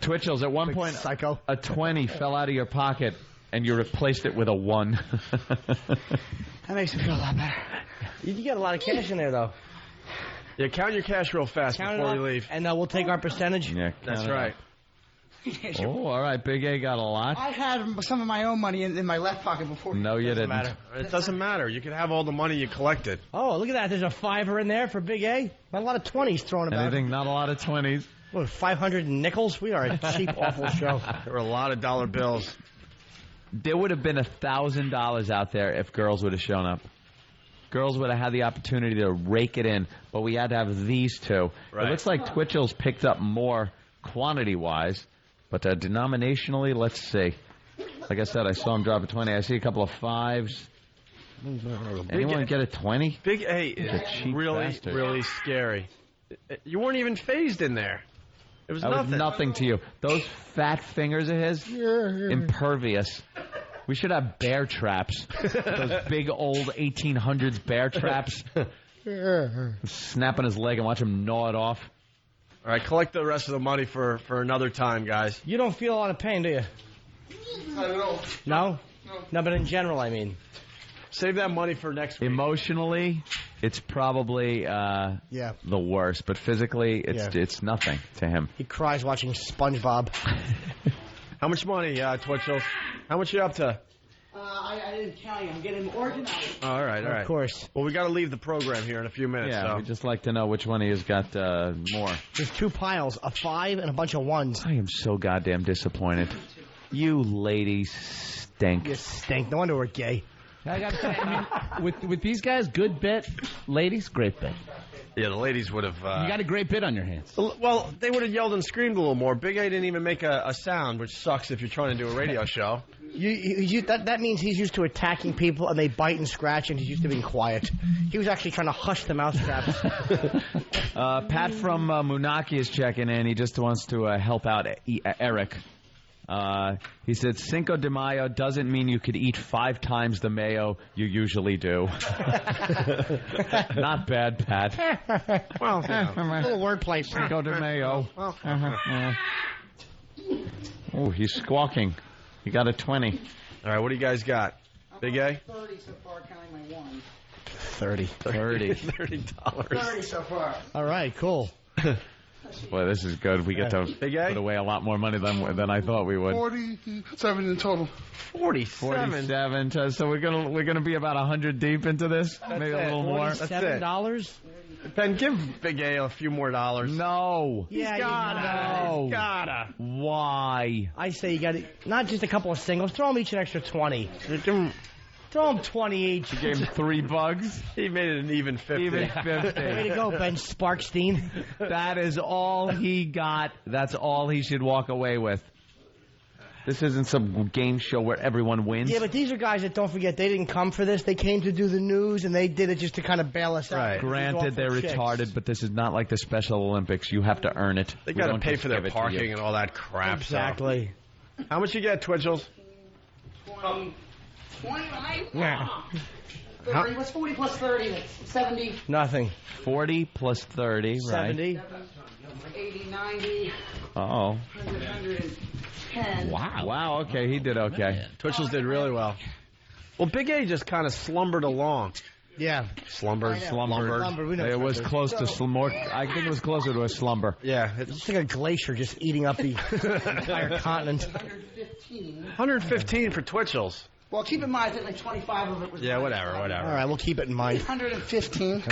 Twitchels, at one point, psycho. A 20 fell out of your pocket, and you replaced it with a 1. That makes me feel a lot better. You get a lot of cash in there, though. Yeah, count your cash real fast before we leave. And we'll take our percentage. Yeah, that's right. Oh, all right. Big A got a lot. I had some of my own money in my left pocket before. No, you didn't. It doesn't matter. You can have all the money you collected. Oh, look at that. There's a $5 in there for Big A. Not a lot of 20s thrown about. Anything, not a lot of 20s. What, 500 nickels? We are a cheap, awful show. There were a lot of dollar bills. There would have been $1,000 out there if girls would have shown up. Girls would have had the opportunity to rake it in, but we had to have these two. Right. It looks like Twitchell's picked up more quantity-wise, but denominationally, let's see. Like I said, I saw him drop a 20. I see a couple of 5s. Anyone get a 20? Big A is really scary. You weren't even phased in there. It was nothing. Was nothing to you. Those fat fingers of his, impervious. We should have bear traps. Those big old 1800s bear traps. Snap on his leg and watch him gnaw it off. All right, collect the rest of the money for another time, guys. You don't feel a lot of pain, do you? Not at all. No? No, but in general, I mean. Save that money for next week. Emotionally, it's probably the worst, but physically, it's nothing to him. He cries watching SpongeBob. How much money, Twitchell? How much you up to? I didn't count you. I'm getting organized. All right. Of course. Well, we got to leave the program here in a few minutes. Yeah, so. we'd just like to know which one of you has got more. There's 2 piles, a 5 and a bunch of 1s. I am so goddamn disappointed. You ladies stink. You stink. No wonder we're gay. I got to say, I mean, with these guys, good bit. Ladies, great bit. Yeah, the ladies would have... you got a great bit on your hands. Well, they would have yelled and screamed a little more. Big A didn't even make a sound, which sucks if you're trying to do a radio show. That means he's used to attacking people, and they bite and scratch, and he's used to being quiet. He was actually trying to hush the mousetraps. Pat from Munaki is checking in. He just wants to help out Eric. He said Cinco de Mayo doesn't mean you could eat 5 times the mayo you usually do. Not bad, Pat. Well, a little wordplay. Cinco de Mayo. Oh, he's squawking. He got a 20. All right, what do you guys got? Big A? 30 so far, counting my one. 30. $30. 30 so far. All right, cool. Boy, this is good. We get to put away a lot more money than I thought we would. 47 in total. 47. So we're gonna be about 100 deep into this, maybe a little more. $7? Ben, give Big A a few more dollars. No. Yeah, He's gotta. He's gotta. Why? I say you got to, not just a couple of singles, throw them each an extra 20. Throw them 20 each. You gave him $3. He made it an even 50. Even 50. Way to go, Ben Sparkstein. That is all he got. That's all he should walk away with. This isn't some game show where everyone wins. Yeah, but these are guys that, don't forget, they didn't come for this. They came to do the news, and they did it just to kind of bail us out. Right. Granted, they're retarded, but this is not like the Special Olympics. You have to earn it. They got to pay for their parking and all that crap. Exactly. So. How much you get, Twitchels? 20, right? Yeah. 30. What's 40 plus 30? That's 70. Nothing. 40 plus 30, right? 70. 80, 90. Uh-oh. 110. Wow, okay, he did okay. Twitchels did really well. Well, Big A just kind of slumbered along. Yeah. Slumbered. It was close to slumber. I think it was closer to a slumber. Yeah. It's like a glacier just eating up the entire continent. 115 for Twitchels. Well, keep in mind, I think like 25 of it was... Yeah, whatever. All right, we'll keep it in mind. 115.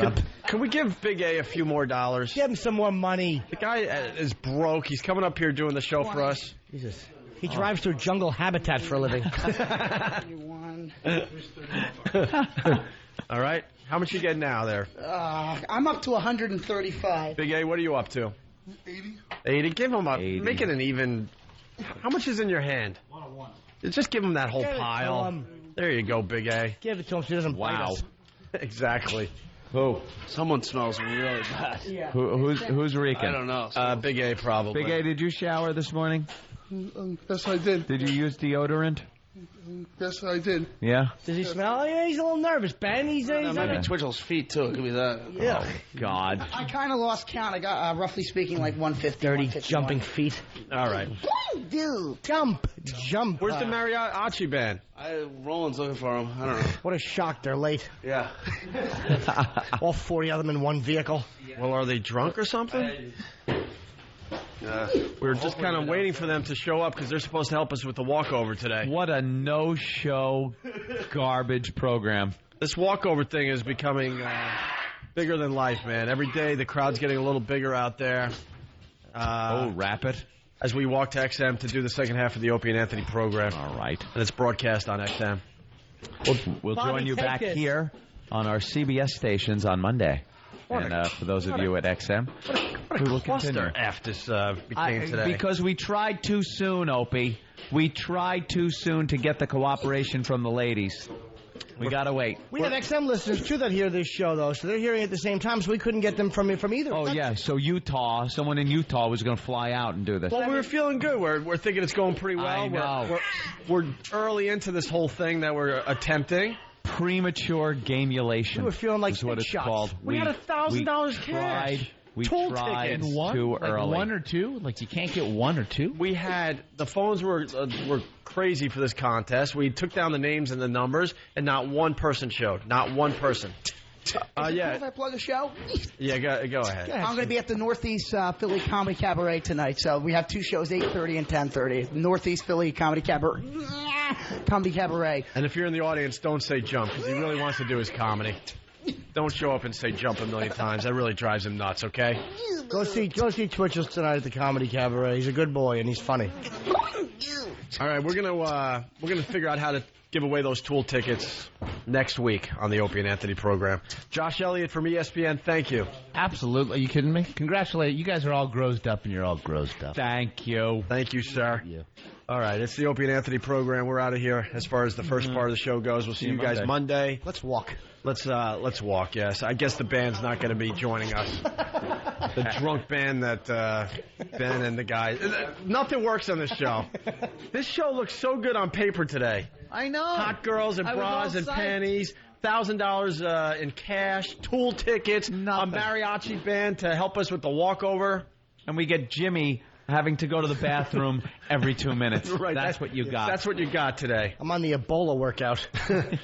Can we give Big A a few more dollars? Give him some more money. The guy is broke. He's coming up here doing the show for us. Jesus. He drives through jungle habitat for a living. All right. How much you get now there? I'm up to 135. Big A, what are you up to? 80. 80. Give him up. 80. Make it an even... How much is in your hand? 101. Just give him that whole Give it to pile. him. There you go, Big A. Give it to him so he doesn't bite us. Exactly. Who? Someone smells really bad. Yeah. Who's reeking? I don't know. Big A, probably. Big A, did you shower this morning? Yes, I did. Did you use deodorant? Yes, I did. Yeah? Does he smell? Oh, yeah, he's a little nervous, Ben. He's That might be Twitchell's feet, too. It could be that. Yeah. Oh, God. I kind of lost count. I got, roughly speaking, like 150. Dirty 151. jumping feet. All right. Dude. Jump. Where's the mariachi band? Roland's looking for him. I don't know. What a shock. They're late. Yeah. All 40 of them in one vehicle. Well, are they drunk or something? We're just kind of waiting for them to show up because they're supposed to help us with the walkover today. What a no-show garbage program. This walkover thing is becoming bigger than life, man. Every day the crowd's getting a little bigger out there. Wrap it. As we walk to XM to do the second half of the Opie and Anthony program. All right. And it's broadcast on XM. We'll Bobby, join you take back this. here on our CBS stations on Monday. And for those of you at XM, we will continue. F this became today. Because we tried too soon, Opie. We tried too soon to get the cooperation from the ladies. We got to wait. We have XM listeners, too, that hear this show, though, so they're hearing it at the same time, so we couldn't get them from either. Oh, yeah, so someone in Utah was going to fly out and do this. Well, we were feeling good. We're thinking it's going pretty well. I know. We're early into this whole thing that we're attempting. Premature gamulation. We were feeling like is what it's shots. called. We had $1,000 cash. We Toll tried tickets. too early. One or two? Like, you can't get one or two? We had the phones were crazy for this contest. We took down the names and the numbers, and not one person showed. Not one person. If I plug a show? Yeah, go ahead. I'm going to be at the Northeast Philly Comedy Cabaret tonight. So we have two shows, 8:30 and 10:30. Northeast Philly Comedy Cabaret. And if you're in the audience, don't say jump, because he really wants to do his comedy. Don't show up and say jump a million times. That really drives him nuts, okay? Go see Twitchels tonight at the Comedy Cabaret. He's a good boy, and he's funny. All right, we're gonna figure out how to give away those Tool tickets next week on the Opie and Anthony program. Josh Elliott from ESPN, thank you. Absolutely. Are you kidding me? Congratulations. You guys are all grossed up, and you're all grossed up. Thank you. Thank you, sir. Yeah. All right, it's the Opie and Anthony program. We're out of here as far as the first part of the show goes. We'll see you guys Monday. Let's walk. Let's walk, yes. I guess the band's not going to be joining us. The drunk band that Ben and the guys. Nothing works on this show. This show looks so good on paper today. I know. Hot girls and bras and panties. $1,000 in cash, Tool tickets, a mariachi band to help us with the walkover. And we get Jimmy having to go to the bathroom every 2 minutes. Right, that's what you got. That's what you got today. I'm on the Ebola workout.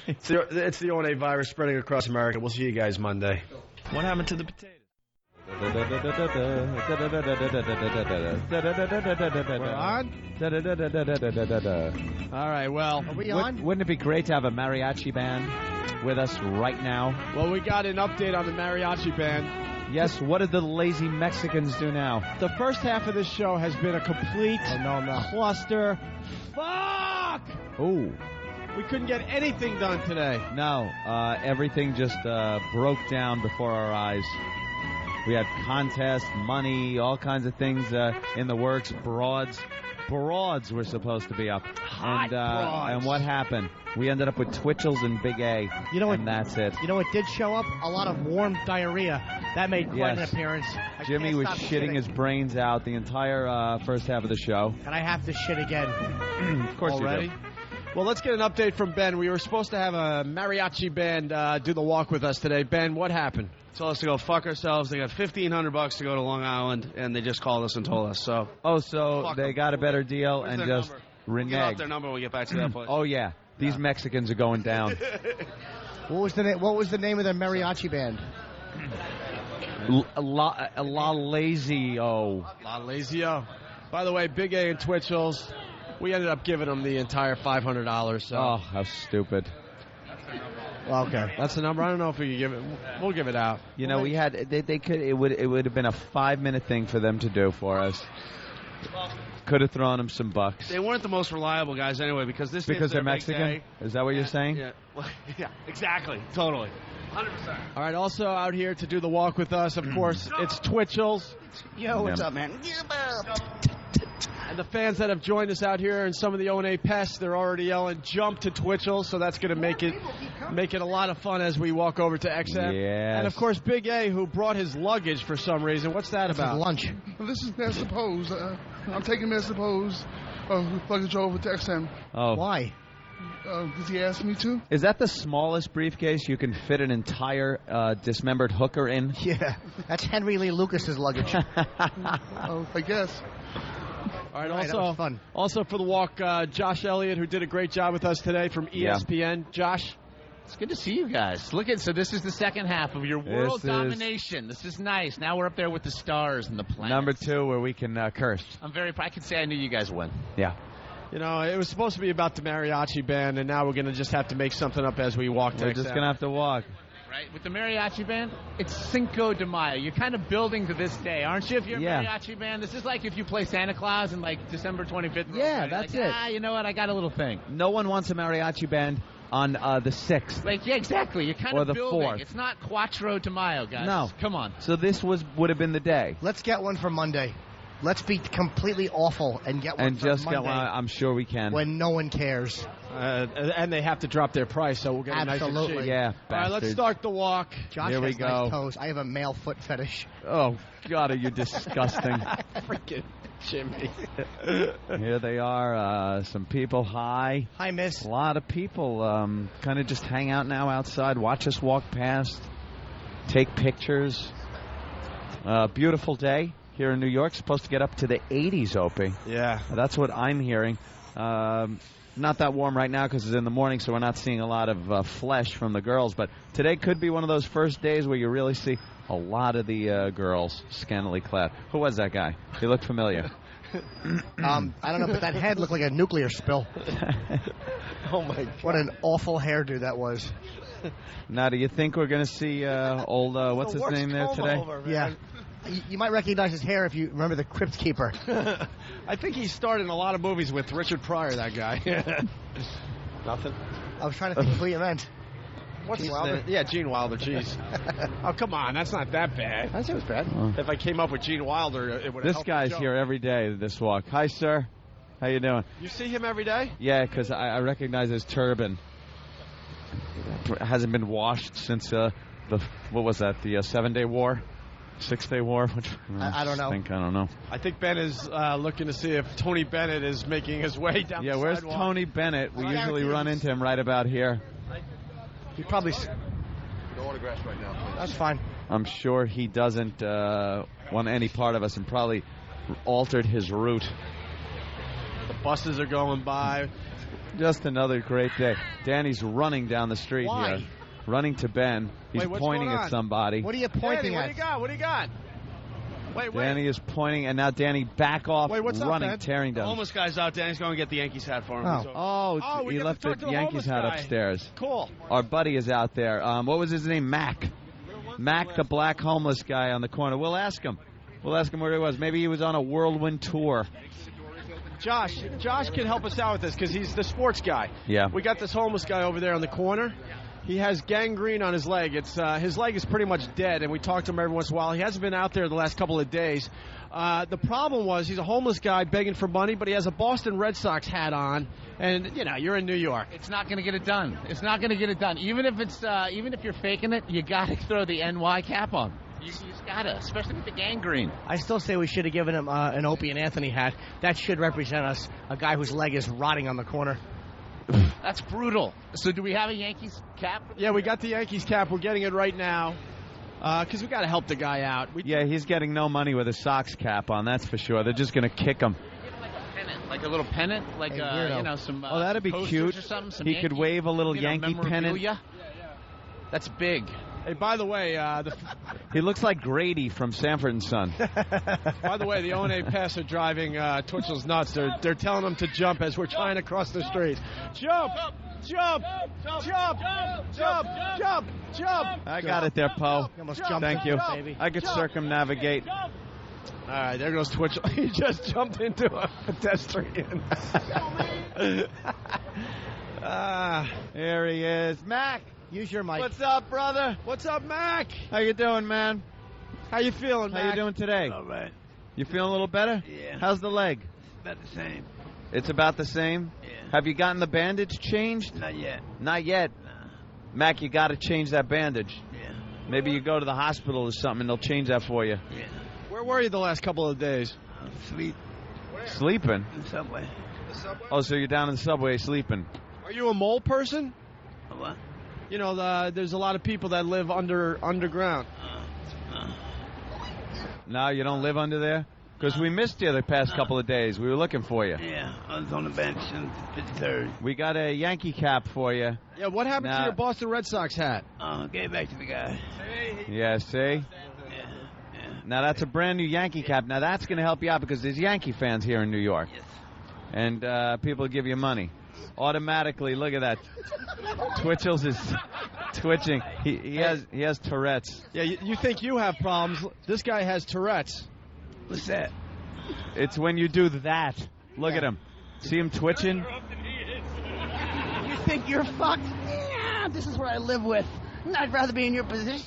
It's the ONA virus spreading across America. We'll see you guys Monday. What happened to the potatoes? We're on? All right, well. Are we on? Wouldn't it be great to have a mariachi band with us right now? Well, we got an update on the mariachi band. Yes, what did the lazy Mexicans do now? The first half of this show has been a complete cluster. Fuck! Ooh. We couldn't get anything done today. No, everything just broke down before our eyes. We had contests, money, all kinds of things in the works. Broads were supposed to be up. And what happened? We ended up with Twitchels and Big A. And that's it. You know what did show up? A lot of warm diarrhea. That made quite an appearance. Jimmy was shitting his brains out the entire first half of the show. And I have to shit again. Of course already. You do. Well, let's get an update from Ben. We were supposed to have a mariachi band do the walk with us today. Ben, what happened? Told us to go fuck ourselves. They got $1,500 to go to Long Island, and they just called us and told us. So. Oh, so they got a better deal and just reneged. We'll get off their number when we get back to that place. Oh yeah, these Mexicans are going down. What was the name of the mariachi band? La Lazio. La Lazio. By the way, Big A and Twitchels, we ended up giving them the entire $500. So. Oh, how stupid. Well, okay, that's the number. I don't know if we can give it. We'll give it out. You know, we had they could. It would have been a 5-minute thing for them to do for us. Could have thrown them some bucks. They weren't the most reliable guys anyway because they're Mexican. Is that what you're saying? Yeah. Yeah. Exactly. Totally. 100%. All right. Also out here to do the walk with us, of course, it's Twitchels. Yo, what's up, man? And the fans that have joined us out here and some of the ONA pests, they're already yelling, jump to Twitchels, so that's going to make it a lot of fun as we walk over to XM. Yes. And, of course, Big A, who brought his luggage for some reason. What's that about? Lunch. Well, this is Master Pose. I'm taking Master Pose luggage over to XM. Oh. Why? Did he ask me to? Is that the smallest briefcase you can fit an entire dismembered hooker in? Yeah. That's Henry Lee Lucas's luggage. I guess. All right, also for the walk, Josh Elliott, who did a great job with us today from ESPN. Yeah. Josh? It's good to see you guys. So this is the second half of your world domination. This is nice. Now we're up there with the stars and the planets. Number 2, where we can curse. I can say I knew you guys win. Yeah. You know, it was supposed to be about the mariachi band, and now we're going to just have to make something up as we walk. We're just going to have to walk. Right, with the mariachi band, it's Cinco de Mayo. You're kind of building to this day, aren't you? If you're a mariachi band, this is like if you play Santa Claus in like December 25th. Yeah, that's it. You know what? I got a little thing. No one wants a mariachi band on the 6th. Like, yeah, exactly. You're kind or of the building. 4th. It's not Quattro de Mayo, guys. No, come on. So this would have been the day. Let's get one for Monday. Let's be completely awful and get one and for just Monday get one. I'm sure we can. When no one cares. And they have to drop their price, so we'll get a nice Absolutely. Yeah. All right, let's start the walk. Josh Here we has go. nice toes. I have a male foot fetish. Oh, God, are you disgusting. Freaking Jimmy. Here they are. Some people. Hi. Hi, miss. A lot of people kind of just hang out now outside, watch us walk past, take pictures. Beautiful day here in New York. Supposed to get up to the 80s, Opie. Yeah. That's what I'm hearing. Not that warm right now because it's in the morning, so we're not seeing a lot of flesh from the girls. But today could be one of those first days where you really see a lot of the girls scantily clad. Who was that guy? He looked familiar. I don't know, but that head looked like a nuclear spill. Oh, my God. What an awful hairdo that was. Now, do you think we're going to see old, what's his name there today? Over, yeah. You might recognize his hair if you remember the Crypt Keeper. I think he starred in a lot of movies with Richard Pryor, that guy. Nothing? I was trying to think of who you meant. What's Wilder? Yeah, Gene Wilder, jeez. Oh, come on, that's not that bad. I said it was bad. If I came up with Gene Wilder, it would have helped. This guy's here every day, this walk. Hi, sir. How you doing? You see him every day? Yeah, because I recognize his turban. It hasn't been washed since what was that, the 7-Day War? 6-Day War? I don't know. I don't know. I think Ben is looking to see if Tony Bennett is making his way down the sidewalk. Yeah, where's Tony Bennett? We usually run into him right about here. He probably... No autographs right now, please. That's fine. I'm sure he doesn't want any part of us and probably altered his route. The buses are going by. Just another great day. Danny's running down the street here. Running to Ben. He's pointing at somebody. What are you pointing at? What do you got? Wait. Danny is pointing, and now Danny back off, what's running, up, Ben? tearing down. The homeless guy's out there. He's going to get the Yankees hat for him. He left the Yankees hat upstairs. Cool. Our buddy is out there. What was his name? Mac. Mac, the black homeless guy on the corner. We'll ask him. We'll ask him where he was. Maybe he was on a whirlwind tour. Josh can help us out with this because he's the sports guy. Yeah. We got this homeless guy over there on the corner. He has gangrene on his leg. It's his leg is pretty much dead, and we talk to him every once in a while. He hasn't been out there the last couple of days. The problem was he's a homeless guy begging for money, but he has a Boston Red Sox hat on, and you're in New York. It's not going to get it done. It's not going to get it done. Even if you're faking it, you got to throw the NY cap on. You just got to, especially with the gangrene. I still say we should have given him an Opie and Anthony hat. That should represent us, a guy whose leg is rotting on the corner. That's brutal. So do we have a Yankees cap? Yeah, we got the Yankees cap. We're getting it right now because we got to help the guy out. He's getting no money with a Sox cap on, that's for sure. They're just going to kick him. Like a little pennant, like some. That'd be cute. Or something, some he Yankee, could wave a little Yankee pennant. That's big. Hey, by the way, he looks like Grady from Sanford and Son. By the way, the O&A Pest are driving Twitchels nuts. They're telling them to jump as we're trying to cross the street. Jump! Jump! Jump! Jump! Jump! Jump! I got it there, Poe. Thank you. Baby. I could circumnavigate. All right, there goes Twitchell. He just jumped into a pedestrian. Here he is. Mac! Use your mic. What's up, brother? What's up, Mac? How you doing, man? How you feeling, Mac? How you doing today? All right. You feeling a little better? Yeah. How's the leg? About the same. It's about the same? Yeah. Have you gotten the bandage changed? Not yet. Not yet? Nah. Mac, you got to change that bandage. Yeah. Maybe you go to the hospital or something and they'll change that for you. Yeah. Where were you the last couple of days? Sleep. Sleeping? In the subway. Oh, so you're down in the subway sleeping. Are you a mole person? What? There's a lot of people that live underground. No, you don't live under there? Because we missed you the past couple of days. We were looking for you. Yeah, I was on the bench since 53rd. We got a Yankee cap for you. Yeah, what happened to your Boston Red Sox hat? Gave back to the guy. Yeah, see? Yeah. Now, that's a brand new Yankee cap. Now, that's going to help you out because there's Yankee fans here in New York. Yes. And people give you money. Automatically, look at that. Twitchels is twitching. He has Tourette's. Yeah, you think you have problems. This guy has Tourette's. What's that? It's when you do that. Look at him. See him twitching? You think you're fucked? Yeah, this is what I live with. I'd rather be in your position.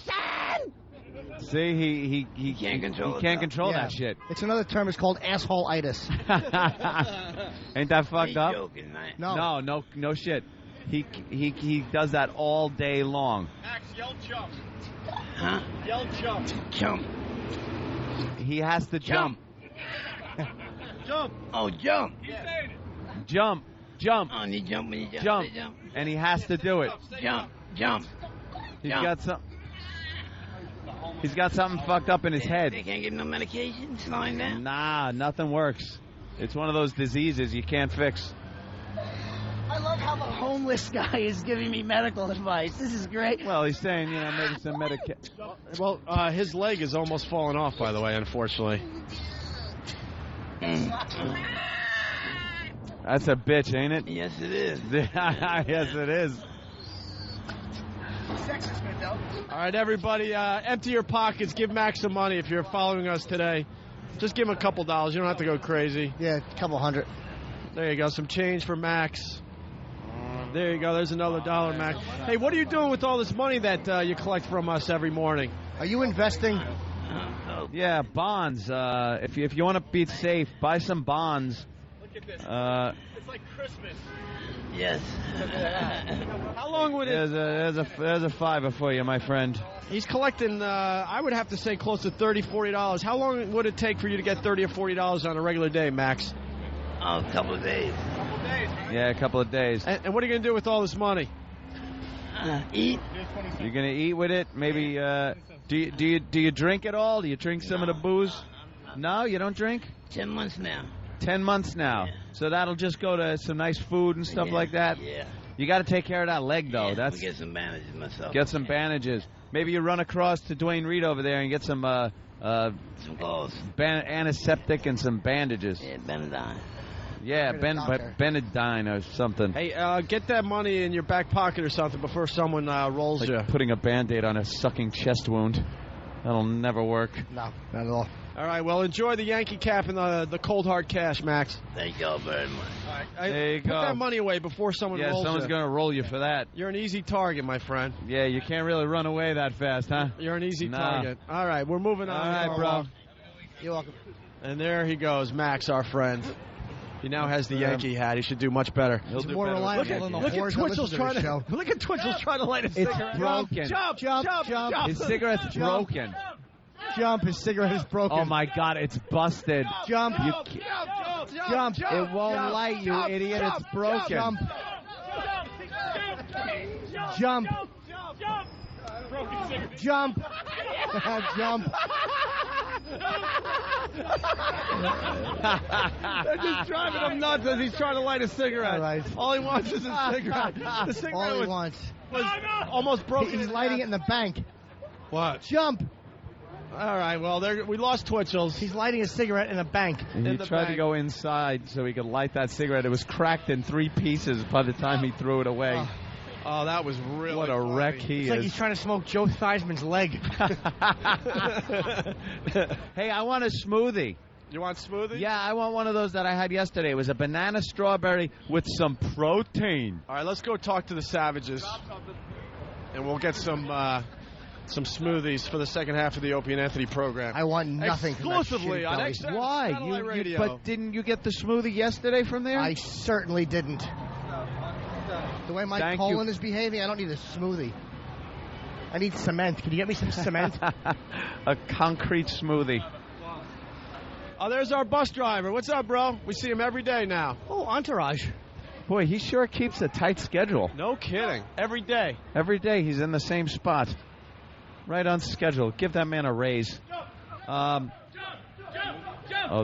See, he can't control. He can't control that shit. It's another term. It's called asshole-itis. Ain't that fucked up? Joking, right? No shit. He does that all day long. Max, yell jump. Huh? Yell jump. Jump. He has to jump. Jump. Oh, jump. Jump. Oh, you jump when you jump. Jump. Say jump. And he has to do it. Jump. He's got something fucked up in his head. They can't give him no medication, slowing down. Nah, nothing works. It's one of those diseases you can't fix. I love how the homeless guy is giving me medical advice. This is great. Well, he's saying, maybe some medication. Well, his leg is almost falling off, by the way, unfortunately. That's a bitch, ain't it? Yes, it is. Yes, it is. All right, everybody, empty your pockets. Give Max some money if you're following us today. Just give him a couple dollars. You don't have to go crazy. Yeah, a couple hundred. There you go. Some change for Max. There you go. There's another $1, Max. Hey, what are you doing with all this money that you collect from us every morning? Are you investing? Yeah, bonds. If you want to be safe, buy some bonds. Look at this. It's like Christmas. Yes. How long would it... There's a $5 for you, my friend. He's collecting, I would have to say, close to $30, $40. How long would it take for you to get $30 or $40 on a regular day, Max? A couple of days. Yeah, a couple of days. And what are you going to do with all this money? Eat. You're going to eat with it? Maybe, do you drink at all? Do you drink some of the booze? No, you don't drink? 10 months now. 10 months now. So that'll just go to some nice food and stuff like that? Yeah. You got to take care of that leg, though. Yeah, That's I'll get some bandages myself. Get some bandages. Maybe you run across to Dwayne Reed over there and get some clothes. Antiseptic and some bandages. Yeah, Benadine. Yeah, Benadine or something. Hey, get that money in your back pocket or something before someone rolls Like you. putting a Band-Aid on a sucking chest wound. That'll never work. No, not at all. All right, well, enjoy the Yankee cap and the cold hard cash, Max. Thank you all very much. All right, There you put go. that money away before someone rolls someone's you. going to roll you for that. You're an easy target, my friend. Yeah, you can't really run away that fast, huh? You're an easy Nah. target. All right, we're moving on. All right, bro. You're welcome. And there he goes, Max, our friend. He now has the Yankee hat. He should do much better. He'll do more reliable than the look at whores that listen Twitchels to trying this to show. look at Twitchels trying to light a cigarette. It's broken. Jump. His cigarette's broken. Jump. His cigarette is broken. Oh, my God, it's busted. Jump. Jump. It won't light, you idiot. It's broken. Jump. Jump. Jump. They're just driving him nuts as he's trying to light a cigarette. All right. All he wants is a cigarette. The cigarette All he wants. was almost broken. He's lighting it in the bank. What? Jump. All right, well, we lost Twitchels. He's lighting a cigarette in a bank. And he tried to go inside so he could light that cigarette. It was cracked in 3 pieces by the time he threw it away. Oh, that was really What a funny. wreck he It's is. like he's trying to smoke Joe Theismann's leg. Hey, I want a smoothie. You want smoothie? Yeah, I want one of those that I had yesterday. It was a banana strawberry with some protein. All right, let's go talk to the Savages, and we'll get some smoothies for the second half of the Opie and Anthony program. I want nothing from that exclusively shitty on belly. XM Why? Satellite Radio. But didn't you get the smoothie yesterday from there? I certainly didn't. The way my Thank colon you. is behaving, I don't need a smoothie. I need cement. Can you get me some cement? A concrete smoothie. Oh, there's our bus driver. What's up, bro? We see him every day now. Oh, Entourage. Boy, he sure keeps a tight schedule. No kidding. Every day. Every day he's in the same spot. Right on schedule. Give that man a raise. Oh,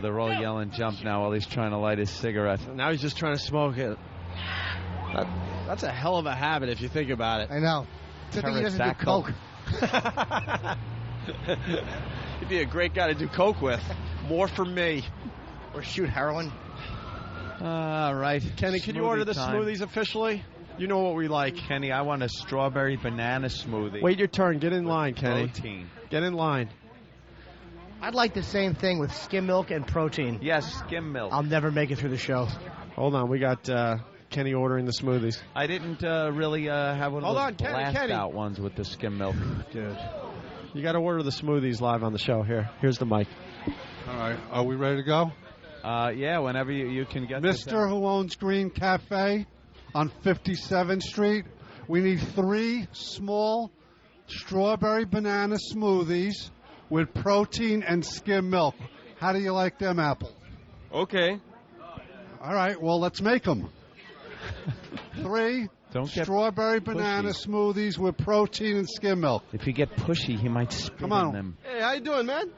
they're all yelling jump now while he's trying to light his cigarette. Now he's just trying to smoke it. That's a hell of a habit if you think about it. I know. Good thing he doesn't do coke. He'd be a great guy to do coke with. More for me. Or shoot heroin. All right. Kenny, can you order the time. smoothies officially? You know what we like. Kenny, I want a strawberry banana smoothie. Wait your turn. Get in line, Kenny. Protein. Get in line. I'd like the same thing with skim milk and protein. Yes, skim milk. I'll never make it through the show. Hold on. We got Kenny ordering the smoothies. I didn't really have one of Hold those on, Kenny, blast Kenny. out ones with the skim milk. Dude. You got to order the smoothies live on the show. Here's the mic. All right, are we ready to go? Yeah, whenever you can get Mr. Who owns Green Cafe on 57th Street. We need 3 small strawberry banana smoothies with protein and skim milk. How do you like them, Apple? Okay. All right, well, let's make them. 3 Don't get strawberry banana smoothies with protein and skim milk. If you get pushy, he might spit Come on. in them. Hey, how you doing, man?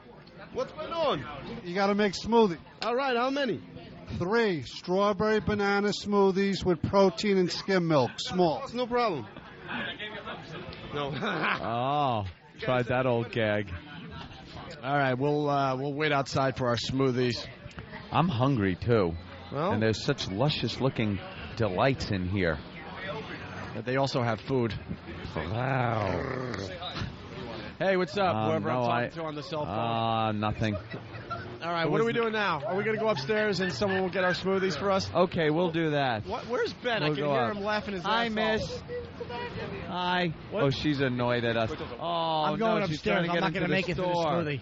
What's going on? You got to make smoothie. All right, how many? 3 strawberry banana smoothies with protein and skim milk, small. That's no problem. No. Oh, tried that old gag. All right, we'll wait outside for our smoothies. I'm hungry, too. Well, And there's such luscious-looking delights in here. but they also have food. Wow. Hey, what's up? Whoever no, I'm talking to on the cell phone. Nothing. All right, what are we doing now? Are we going to go upstairs and someone will get our smoothies for us? Okay, we'll do that. Where's Ben? I We'll can go hear up. him laughing his Hi, ass miss. off. Hi. What? Oh, she's annoyed at us. Oh, I'm going no, she's upstairs. trying to I'm get not into going to the make it through the store. smoothie.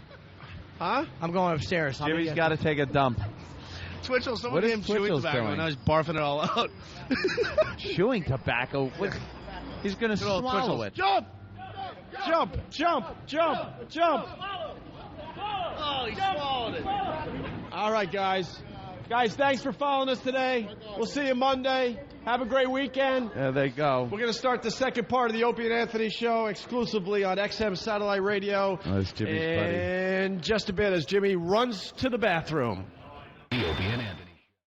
Huh? I'm going upstairs. Jimmy's got to take a dump. Twitchell, someone What is gave him chewing Twitchell's tobacco doing? and I was barfing it all out. Chewing tobacco? What? He's going to Good old swallow Twitchell's. it. Jump! Jump! Jump! Jump! Jump! Oh, he swallowed it. All right, guys. Guys, thanks for following us today. We'll see you Monday. Have a great weekend. There they go. We're going to start the second part of the Opie and Anthony show exclusively on XM Satellite Radio. Oh, that's Jimmy's buddy. And just a bit as Jimmy runs to the bathroom. The Opie and Anthony.